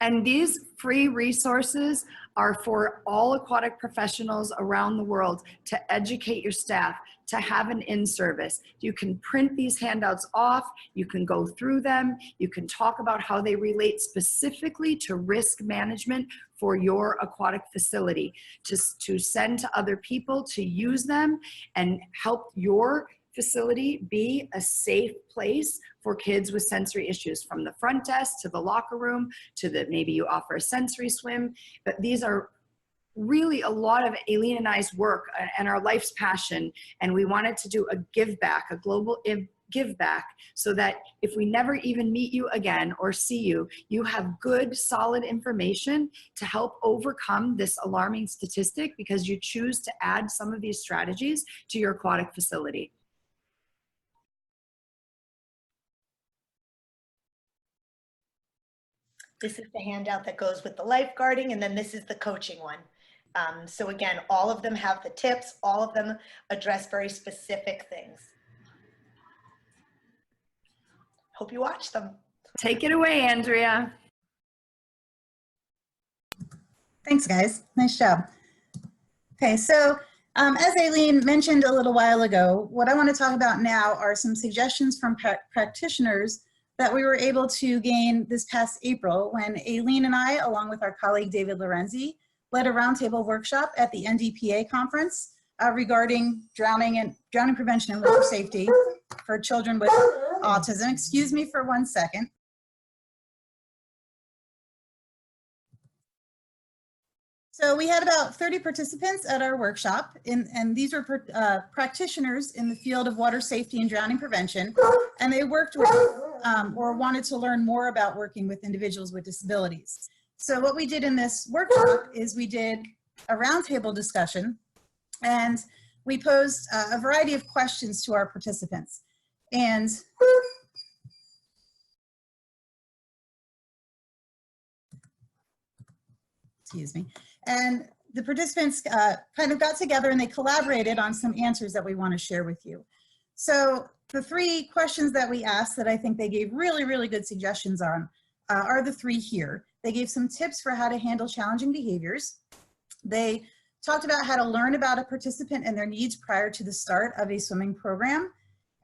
[SPEAKER 4] And these free resources are for all aquatic professionals around the world to educate your staff, to have an in-service. You can print these handouts off, you can go through them, you can talk about how they relate specifically to risk management for your aquatic facility, to send to other people to use them and help your facility be a safe place for kids with sensory issues, from the front desk to the locker room to the, maybe you offer a sensory swim. But these are really a lot of Ailene and I's work and our life's passion. And we wanted to do a give back, a global give back, so that if we never even meet you again or see you, you have good, solid information to help overcome this alarming statistic because you choose to add some of these strategies to your aquatic facility.
[SPEAKER 3] This is the handout that goes with the lifeguarding, and then this is the coaching one. So again, all of them have the tips, all of them address very specific things. Hope you watch them.
[SPEAKER 4] Take it away, Andrea.
[SPEAKER 2] Thanks, guys. Nice job. Okay, so as Ailene mentioned a little while ago, what I want to talk about now are some suggestions from practitioners that we were able to gain this past April when Ailene and I, along with our colleague David Lorenzi, led a roundtable workshop at the NDPA conference regarding drowning prevention and water safety for children with autism. Excuse me for 1 second. So we had about 30 participants at our workshop, and these were practitioners in the field of water safety and drowning prevention, and they worked with or wanted to learn more about working with individuals with disabilities. So what we did in this workshop is we did a roundtable discussion, and we posed a variety of questions to our participants. And excuse me. And the participants kind of got together and they collaborated on some answers that we want to share with you. So the 3 questions that we asked that I think they gave really, really good suggestions on are the 3 here. They gave some tips for how to handle challenging behaviors. They talked about how to learn about a participant and their needs prior to the start of a swimming program.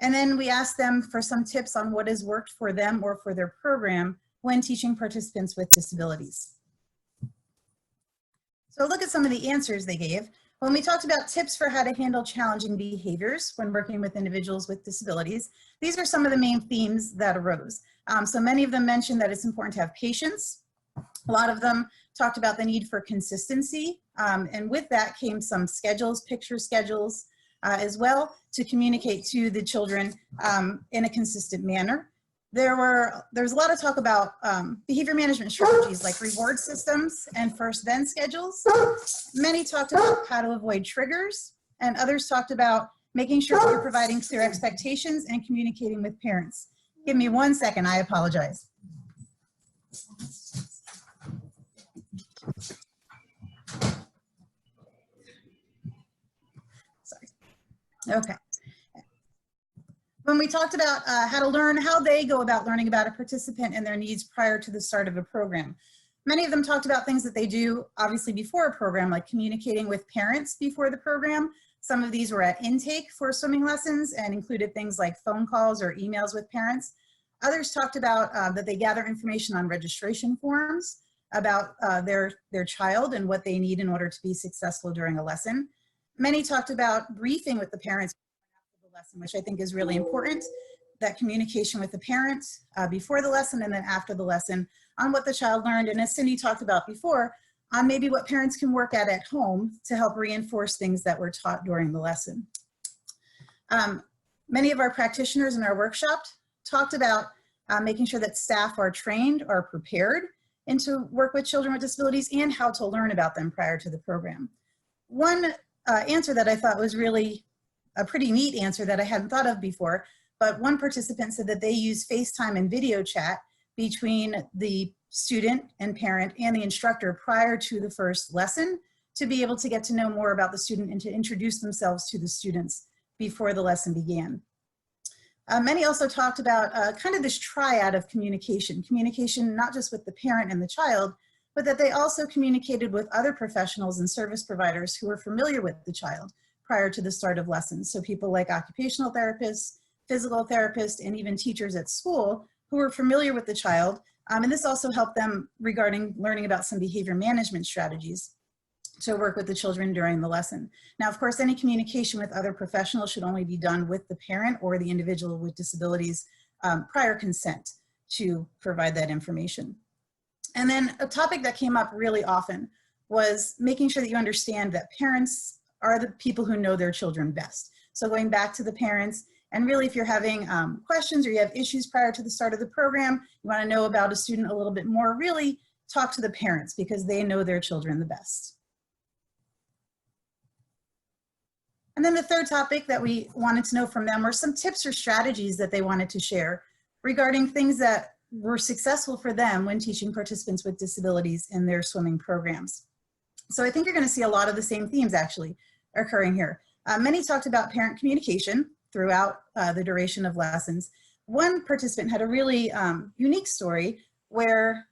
[SPEAKER 2] And then we asked them for some tips on what has worked for them or for their program when teaching participants with disabilities. So look at some of the answers they gave. When we talked about tips for how to handle challenging behaviors when working with individuals with disabilities, these are some of the main themes that arose. So many of them mentioned that it's important to have patience. A lot of them talked about the need for consistency. And with that came some schedules, picture schedules as well, to communicate to the children in a consistent manner. There's a lot of talk about behavior management strategies like reward systems and first then schedules. Many talked about how to avoid triggers, and others talked about making sure that you're providing clear expectations and communicating with parents. Give me 1 second, I apologize. Sorry. Okay. When we talked about how they go about learning about a participant and their needs prior to the start of a program. Many of them talked about things that they do obviously before a program, like communicating with parents before the program. Some of these were at intake for swimming lessons and included things like phone calls or emails with parents. Others talked about that they gather information on registration forms about their child and what they need in order to be successful during a lesson. Many talked about briefing with the parents after the lesson, which I think is really important, that communication with the parents before the lesson and then after the lesson on what the child learned. And as Cindy talked about before, on maybe what parents can work at home to help reinforce things that were taught during the lesson. Many of our practitioners in our workshop talked about making sure that staff are trained or prepared and to work with children with disabilities and how to learn about them prior to the program. One answer that I thought was really a pretty neat answer that I hadn't thought of before, but one participant said that they use FaceTime and video chat between the student and parent and the instructor prior to the first lesson to be able to get to know more about the student and to introduce themselves to the students before the lesson began. Many also talked about kind of this triad of communication not just with the parent and the child, but that they also communicated with other professionals and service providers who were familiar with the child prior to the start of lessons. So people like occupational therapists, physical therapists, and even teachers at school who were familiar with the child. And this also helped them regarding learning about some behavior management strategies to work with the children during the lesson. Now, of course, any communication with other professionals should only be done with the parent or the individual with disabilities prior consent to provide that information. And then a topic that came up really often was making sure that you understand that parents are the people who know their children best. So going back to the parents, and really if you're having questions or you have issues prior to the start of the program, you want to know about a student a little bit more, really talk to the parents because they know their children the best. And then the third topic that we wanted to know from them were some tips or strategies that they wanted to share regarding things that were successful for them when teaching participants with disabilities in their swimming programs. So I think you're going to see a lot of the same themes actually occurring here. Many talked about parent communication throughout the duration of lessons. One participant had a really unique story where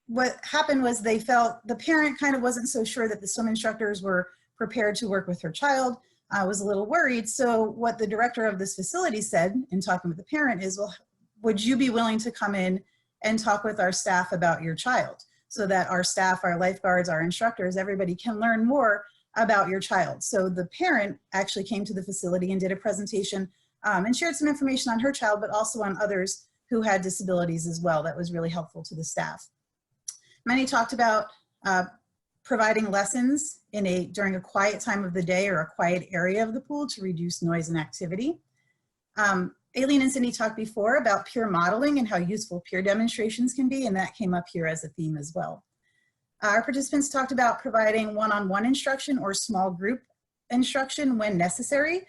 [SPEAKER 2] what happened was they felt the parent kind of wasn't so sure that the swim instructors were prepared to work with her child. Was a little worried. So what the director of this facility said in talking with the parent is, well, would you be willing to come in and talk with our staff about your child so that our staff, our lifeguards, our instructors, everybody can learn more about your child. So the parent actually came to the facility and did a presentation and shared some information on her child, but also on others who had disabilities as well. That was really helpful to the staff. Many talked about providing lessons during a quiet time of the day or a quiet area of the pool to reduce noise and activity. Ailene and Cindy talked before about peer modeling and how useful peer demonstrations can be, and that came up here as a theme as well. Our participants talked about providing one-on-one instruction or small group instruction when necessary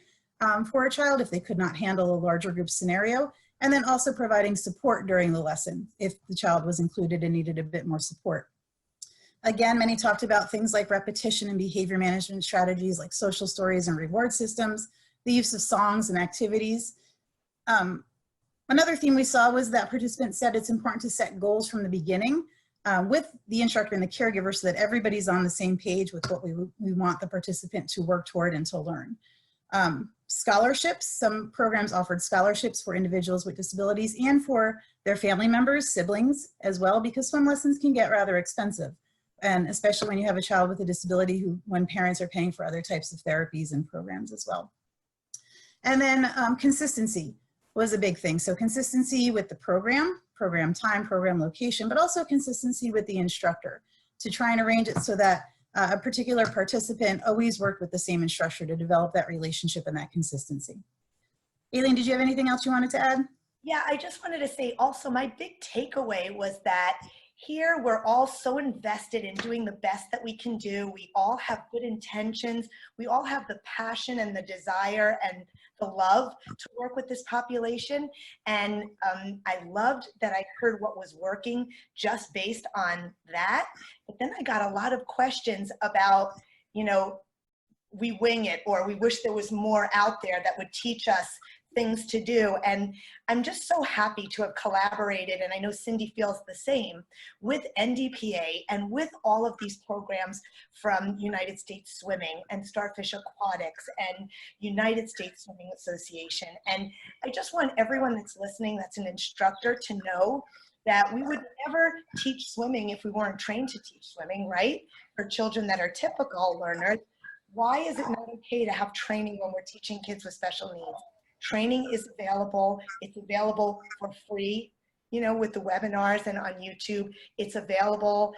[SPEAKER 2] for a child if they could not handle a larger group scenario, and then also providing support during the lesson if the child was included and needed a bit more support. Again, many talked about things like repetition and behavior management strategies like social stories and reward systems, the use of songs and activities. Another theme we saw was that participants said it's important to set goals from the beginning with the instructor and the caregiver so that everybody's on the same page with what we want the participant to work toward and to learn. Scholarships, some programs offered scholarships for individuals with disabilities and for their family members, siblings as well, because swim lessons can get rather expensive. And especially when you have a child with a disability when parents are paying for other types of therapies and programs as well. And then consistency was a big thing. So consistency with the program time, program location, but also consistency with the instructor to try and arrange it so that a particular participant always worked with the same instructor to develop that relationship and that consistency. Ailene, did you have anything else you wanted to add?
[SPEAKER 3] Yeah, I just wanted to say also my big takeaway was that here we're all so invested in doing the best that we can do. We all have good intentions. We all have the passion and the desire and the love to work with this population. And I loved that I heard what was working just based on that. But then I got a lot of questions about, you know, we wing it, or we wish there was more out there that would teach us things to do. And I'm just so happy to have collaborated, and I know Cindy feels the same, with NDPA and with all of these programs from United States Swimming and Starfish Aquatics and United States Swimming Association. And I just want everyone that's listening that's an instructor to know that we would never teach swimming if we weren't trained to teach swimming, right? For children that are typical learners. Why is it not okay to have training when we're teaching kids with special needs? Training is available. It's available for free, you know, with the webinars and on YouTube. It's available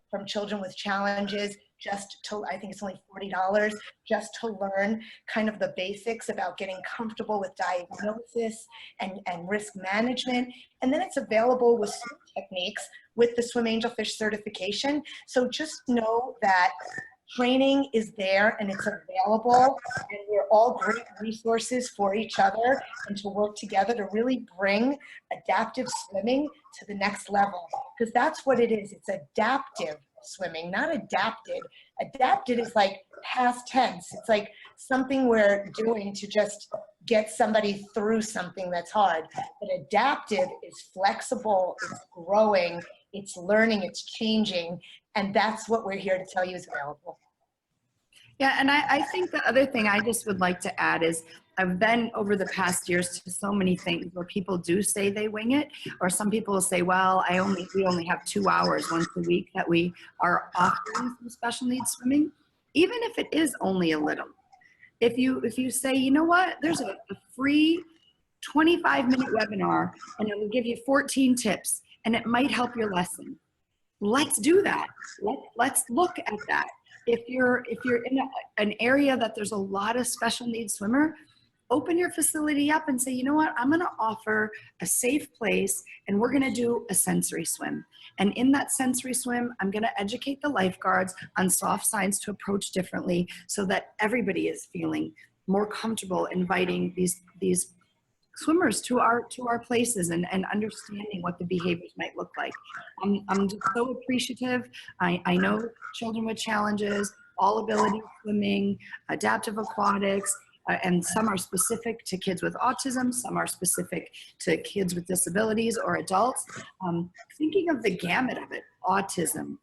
[SPEAKER 3] from children with challenges just to, I think it's only $40, just to learn kind of the basics about getting comfortable with diagnosis and risk management. And then it's available with swim techniques with the Swim Angelfish certification. So just know that training is there and it's available, and we're all great resources for each other and to work together to really bring adaptive swimming to the next level, because that's what it is. It's adaptive swimming, not adapted. Adapted is like past tense. It's like something we're doing to just get somebody through something that's hard. But adaptive is flexible, it's growing, it's learning, it's changing, and that's what we're here to tell you is available.
[SPEAKER 4] Yeah, and I think the other thing I just would like to add is I've been over the past years to so many things where people do say they wing it, or some people will say, well, we only have 2 hours once a week that we are offering some special needs swimming, even if it is only a little. If you say, you know what, there's a free 25-minute webinar and it will give you 14 tips and it might help your lesson. Let's do that. Let's look at that. If you're in an area that there's a lot of special needs swimmer, open your facility up and say, you know what, I'm going to offer a safe place and we're going to do a sensory swim. And in that sensory swim, I'm going to educate the lifeguards on soft signs to approach differently so that everybody is feeling more comfortable inviting these swimmers to our places and understanding what the behaviors might look like. I'm just so appreciative. I know children with challenges, all ability swimming, adaptive aquatics, and some are specific to kids with autism, some are specific to kids with disabilities or adults. Thinking of the gamut of it, autism,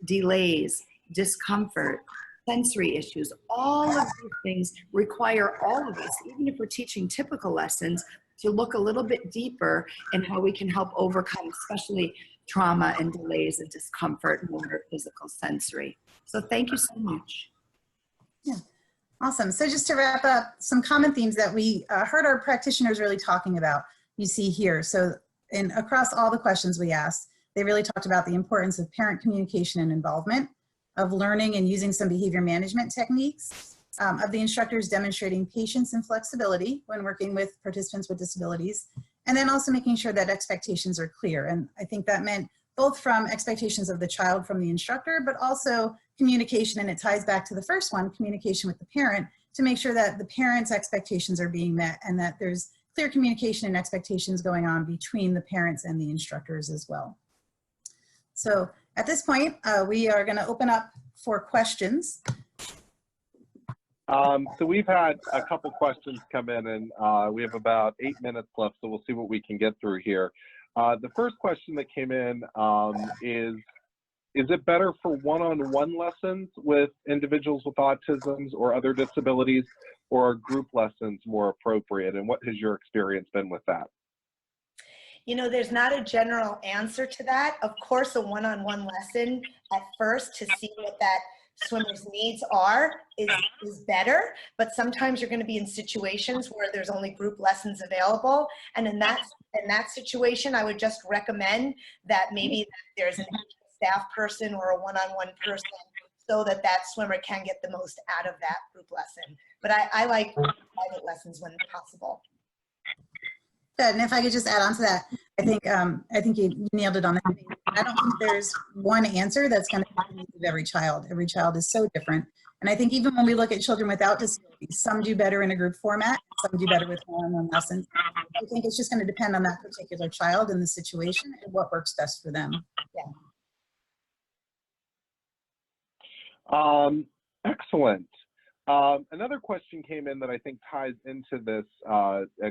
[SPEAKER 4] delays, discomfort, sensory issues, all of these things require all of us, even if we're teaching typical lessons, to look a little bit deeper in how we can help overcome, especially trauma and delays and discomfort, motor, physical, sensory. So thank you so much.
[SPEAKER 2] Yeah, awesome. So just to wrap up, some common themes that we heard our practitioners really talking about, you see here. So across all the questions we asked, they really talked about the importance of parent communication and involvement, of learning and using some behavior management techniques, of the instructors demonstrating patience and flexibility when working with participants with disabilities, and then also making sure that expectations are clear. And I think that meant both from expectations of the child from the instructor, but also communication, and it ties back to the first one, communication with the parent, to make sure that the parent's expectations are being met and that there's clear communication and expectations going on between the parents and the instructors as well. So at this point, we are going to open up for questions.
[SPEAKER 1] So we've had a couple questions come in, and we have about 8 minutes left, so we'll see what we can get through here. The first question that came in is it better for one-on-one lessons with individuals with autisms or other disabilities, or are group lessons more appropriate? And what has your experience been with that?
[SPEAKER 3] You know, there's not a general answer to that. Of course, a one-on-one lesson at first to see what that swimmer's needs are is better, but sometimes you're going to be in situations where there's only group lessons available, and in that situation, I would just recommend that maybe there's an staff person or a one-on-one person so that swimmer can get the most out of that group lesson. But I like private lessons when possible.
[SPEAKER 2] Good. And if I could just add on to that, I think you nailed it on the head. I don't think there's one answer that's going to meet the needs of every child. Every child is so different. And I think even when we look at children without disabilities, some do better in a group format, some do better with one-on-one lessons. I think it's just going to depend on that particular child and the situation and what works best for them.
[SPEAKER 3] Yeah.
[SPEAKER 1] Excellent. Another question came in that I think ties into this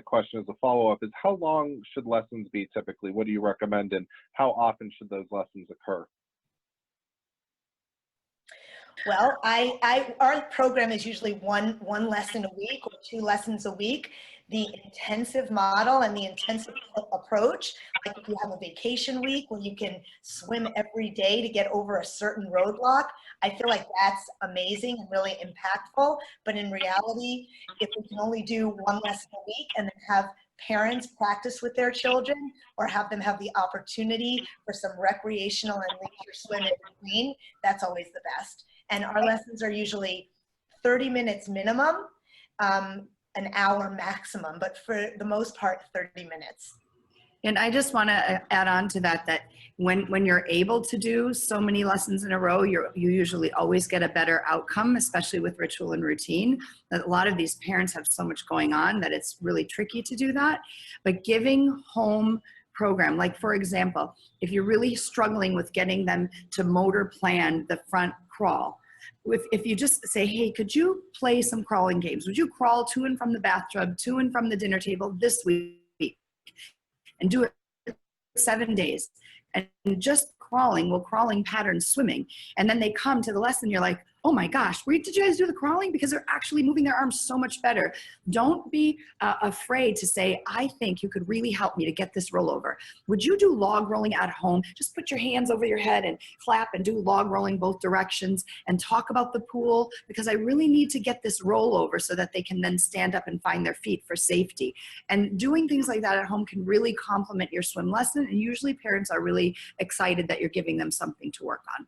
[SPEAKER 1] question as a follow-up is, how long should lessons be typically? What do you recommend, and how often should those lessons occur?
[SPEAKER 3] Well, our program is usually one lesson a week or 2 lessons a week. The intensive model and the intensive approach, like if you have a vacation week where you can swim every day to get over a certain roadblock, I feel like that's amazing and really impactful. But in reality, if we can only do 1 lesson a week and then have parents practice with their children, or have them have the opportunity for some recreational and leisure swim in between, that's always the best. And our lessons are usually 30 minutes minimum, an hour maximum, but for the most part, 30 minutes.
[SPEAKER 4] And I just want to add on to that, that when you're able to do so many lessons in a row, you usually always get a better outcome, especially with ritual and routine. A lot of these parents have so much going on that it's really tricky to do that. But giving home program, like for example, if you're really struggling with getting them to motor plan the front crawl, if you just say, hey, could you play some crawling games? Would you crawl to and from the bathtub, to and from the dinner table this week? And do it 7 days. And just crawling patterns, swimming. And then they come to the lesson, you're like, oh my gosh, did you guys do the crawling? Because they're actually moving their arms so much better. Don't be afraid to say, I think you could really help me to get this rollover. Would you do log rolling at home? Just put your hands over your head and clap and do log rolling both directions and talk about the pool, because I really need to get this rollover so that they can then stand up and find their feet for safety. And doing things like that at home can really complement your swim lesson. And usually parents are really excited that you're giving them something to work on.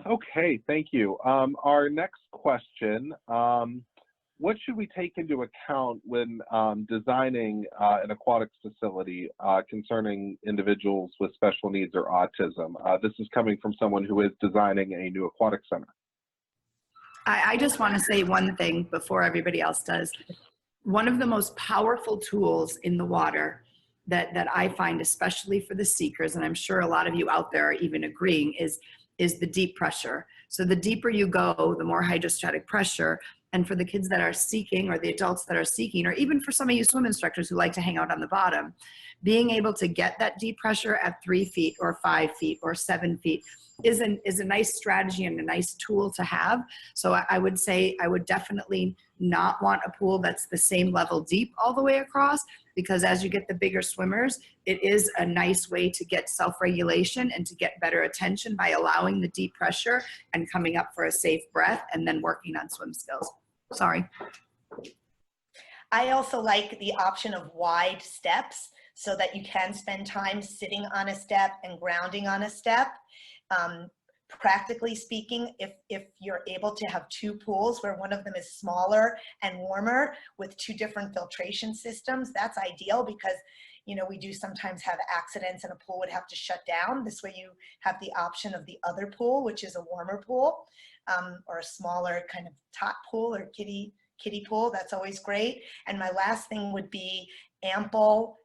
[SPEAKER 1] Okay, thank you. Our next question, what should we take into account when designing an aquatics facility concerning individuals with special needs or autism? This is coming from someone who is designing a new aquatic center.
[SPEAKER 4] I just want to say one thing before everybody else does. One of the most powerful tools in the water that I find, especially for the seekers, and I'm sure a lot of you out there are even agreeing, is the deep pressure. So the deeper you go, the more hydrostatic pressure. And for the kids that are seeking, or the adults that are seeking, or even for some of you swim instructors who like to hang out on the bottom, being able to get that deep pressure at 3 feet or 5 feet or 7 feet is a nice strategy and a nice tool to have. So I would say I would definitely not want a pool that's the same level deep all the way across, because as you get the bigger swimmers, it is a nice way to get self-regulation and to get better attention by allowing the deep pressure and coming up for a safe breath and then working on swim skills. Sorry.
[SPEAKER 3] I also like the option of wide steps so that you can spend time sitting on a step and grounding on a step. Practically speaking, if you're able to have 2 pools where one of them is smaller and warmer with 2 different filtration systems, that's ideal, because you know, we do sometimes have accidents and a pool would have to shut down. This way you have the option of the other pool, which is a warmer pool, or a smaller kind of tot pool or kiddie pool. That's always great. And my last thing would be ample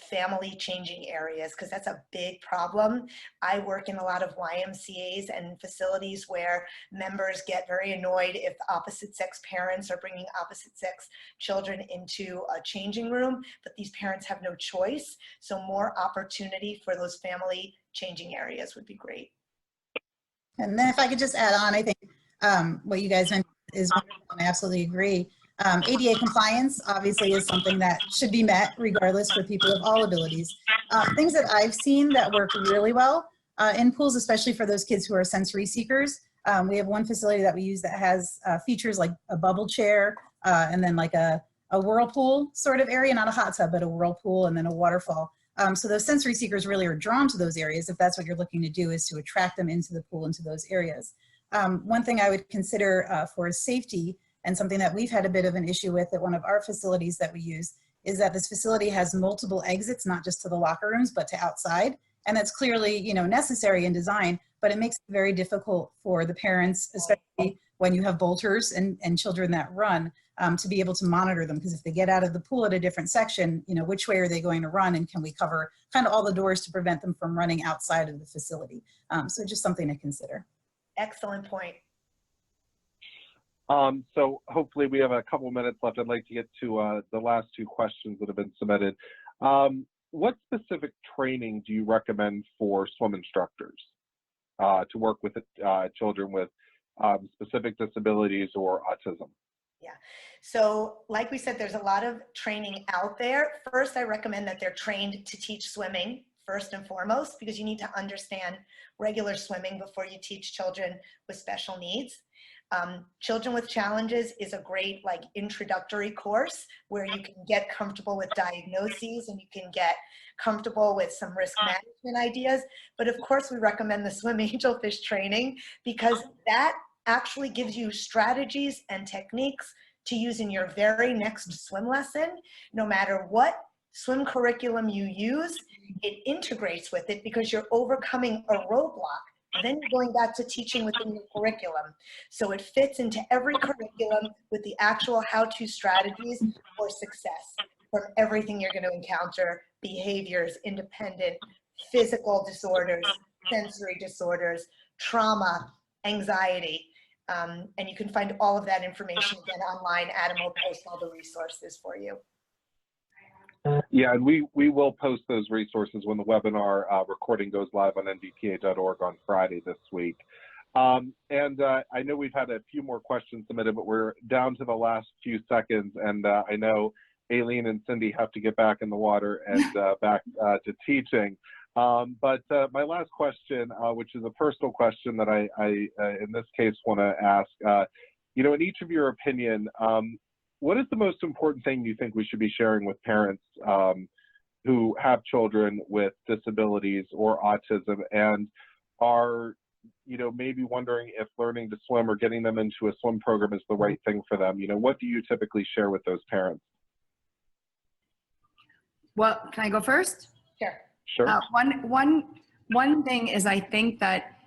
[SPEAKER 3] family changing areas, because that's a big problem. I work in a lot of YMCAs and facilities where members get very annoyed if opposite sex parents are bringing opposite sex children into a changing room, but these parents have no choice. So more opportunity for those family changing areas would be great.
[SPEAKER 2] And then if I could just add on, I think what you guys mentioned is wonderful, and I absolutely agree. ADA compliance obviously is something that should be met regardless for people of all abilities. Things that I've seen that work really well in pools, especially for those kids who are sensory seekers. We have one facility that we use that has features like a bubble chair and then like a whirlpool sort of area, not a hot tub, but a whirlpool and then a waterfall. So those sensory seekers really are drawn to those areas if that's what you're looking to do, is to attract them into the pool, into those areas. One thing I would consider for safety, and something that we've had a bit of an issue with at one of our facilities that we use, is that this facility has multiple exits, not just to the locker rooms, but to outside. And that's clearly, you know, necessary in design, but it makes it very difficult for the parents, especially when you have bolters and children that run, to be able to monitor them. Because if they get out of the pool at a different section, you know, which way are they going to run, and can we cover kind of all the doors to prevent them from running outside of the facility? So just something to consider.
[SPEAKER 3] Excellent point.
[SPEAKER 1] So hopefully we have a couple minutes left. I'd like to get to the last 2 questions that have been submitted. What specific training do you recommend for swim instructors to work with children with specific disabilities or autism?
[SPEAKER 3] Yeah, so like we said, there's a lot of training out there. First, I recommend that they're trained to teach swimming first and foremost, because you need to understand regular swimming before you teach children with special needs. Children with Challenges is a great like introductory course where you can get comfortable with diagnoses and you can get comfortable with some risk management ideas. But of course we recommend the Swim Angelfish training, because that actually gives you strategies and techniques to use in your very next swim lesson. No matter what swim curriculum you use, it integrates with it because you're overcoming a roadblock. Then you're going back to teaching within your curriculum. So it fits into every curriculum with the actual how-to strategies for success from everything you're going to encounter: behaviors, independent, physical disorders, sensory disorders, trauma, anxiety. And you can find all of that information again online. Adam will post all the resources for you.
[SPEAKER 1] Yeah, and we will post those resources when the webinar recording goes live on ndpa.org on Friday this week. I know we've had a few more questions submitted, but we're down to the last few seconds, and I know Ailene and Cindy have to get back in the water and back to teaching. But my last question, which is a personal question that I in this case want to ask, you know, in each of your opinion, what is the most important thing you think we should be sharing with parents who have children with disabilities or autism and are, you know, maybe wondering if learning to swim or getting them into a swim program is the right thing for them? You know, what do you typically share with those parents?
[SPEAKER 4] Well, can I go first?
[SPEAKER 3] Sure.
[SPEAKER 1] Sure.
[SPEAKER 4] One thing is, I think that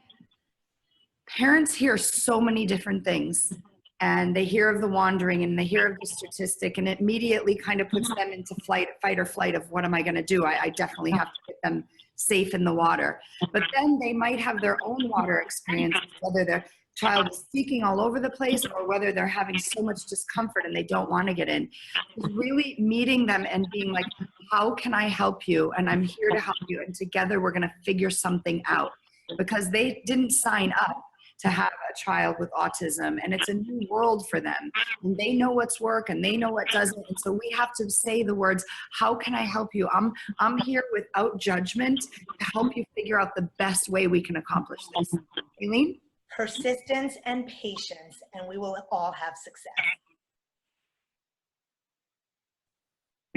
[SPEAKER 4] parents hear so many different things, and they hear of the wandering and they hear of the statistic, and it immediately kind of puts them into fight or flight of what am I going to do? I definitely have to get them safe in the water. But then they might have their own water experience, whether their child is seeking all over the place or whether they're having so much discomfort and they don't want to get in. Really meeting them and being like, how can I help you? And I'm here to help you. And together we're going to figure something out, because they didn't sign up to have a child with autism, and it's a new world for them, and they know what's work and they know what doesn't. And so we have to say the words, how can I help you? I'm here without judgment to help you figure out the best way we can accomplish this. Ailene?
[SPEAKER 3] Persistence and patience, and we will all have success.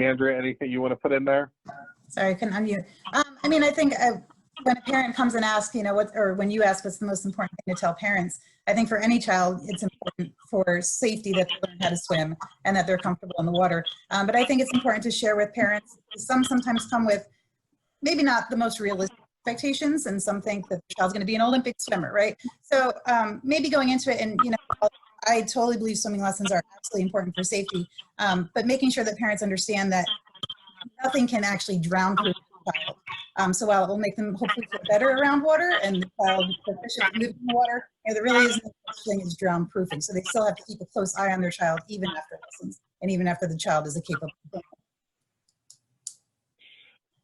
[SPEAKER 1] Andrea, anything you want to put in there?
[SPEAKER 2] Sorry, I couldn't unmute. I mean, I think when a parent comes and asks, you know, or when you ask what's the most important thing to tell parents, I think for any child, it's important for safety that they learn how to swim and that they're comfortable in the water. But I think it's important to share with parents. Some sometimes come with maybe not the most realistic expectations, and some think that the child's going to be an Olympic swimmer, right? So maybe going into it, and you know, I totally believe swimming lessons are absolutely important for safety, but making sure that parents understand that nothing can actually drown proof the child. So while it will make them hopefully feel better around water and the child is proficient in moving in the water, you know, there really is no such thing as drown proofing. So they still have to keep a close eye on their child even after lessons and even after the child is a capable swimmer.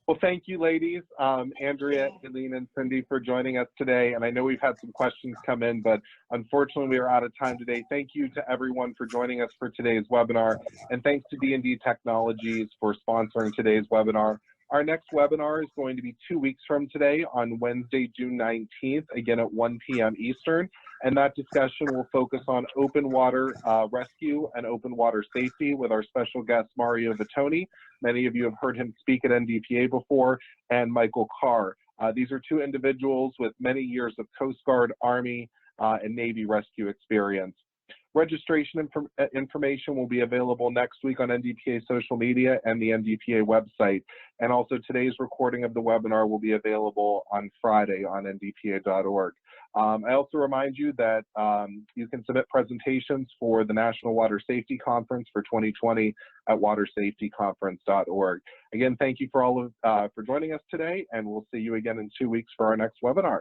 [SPEAKER 1] Well, thank you, ladies, Andrea, Ailene, and Cindy, for joining us today. And I know we've had some questions come in, but unfortunately we are out of time today. Thank you to everyone for joining us for today's webinar. And thanks to D&D Technologies for sponsoring today's webinar. Our next webinar is going to be 2 weeks from today on Wednesday, June 19th, again at 1 p.m. Eastern. And that discussion will focus on open water rescue and open water safety with our special guest, Mario Vittoni. Many of you have heard him speak at NDPA before, and Michael Carr. These are two individuals with many years of Coast Guard, Army, and Navy rescue experience. Registration information will be available next week on NDPA social media and the NDPA website. And also today's recording of the webinar will be available on Friday on ndpa.org. I also remind you that you can submit presentations for the National Water Safety Conference for 2020 at watersafetyconference.org. Again, thank you for all of for joining us today, and we'll see you again in 2 weeks for our next webinar.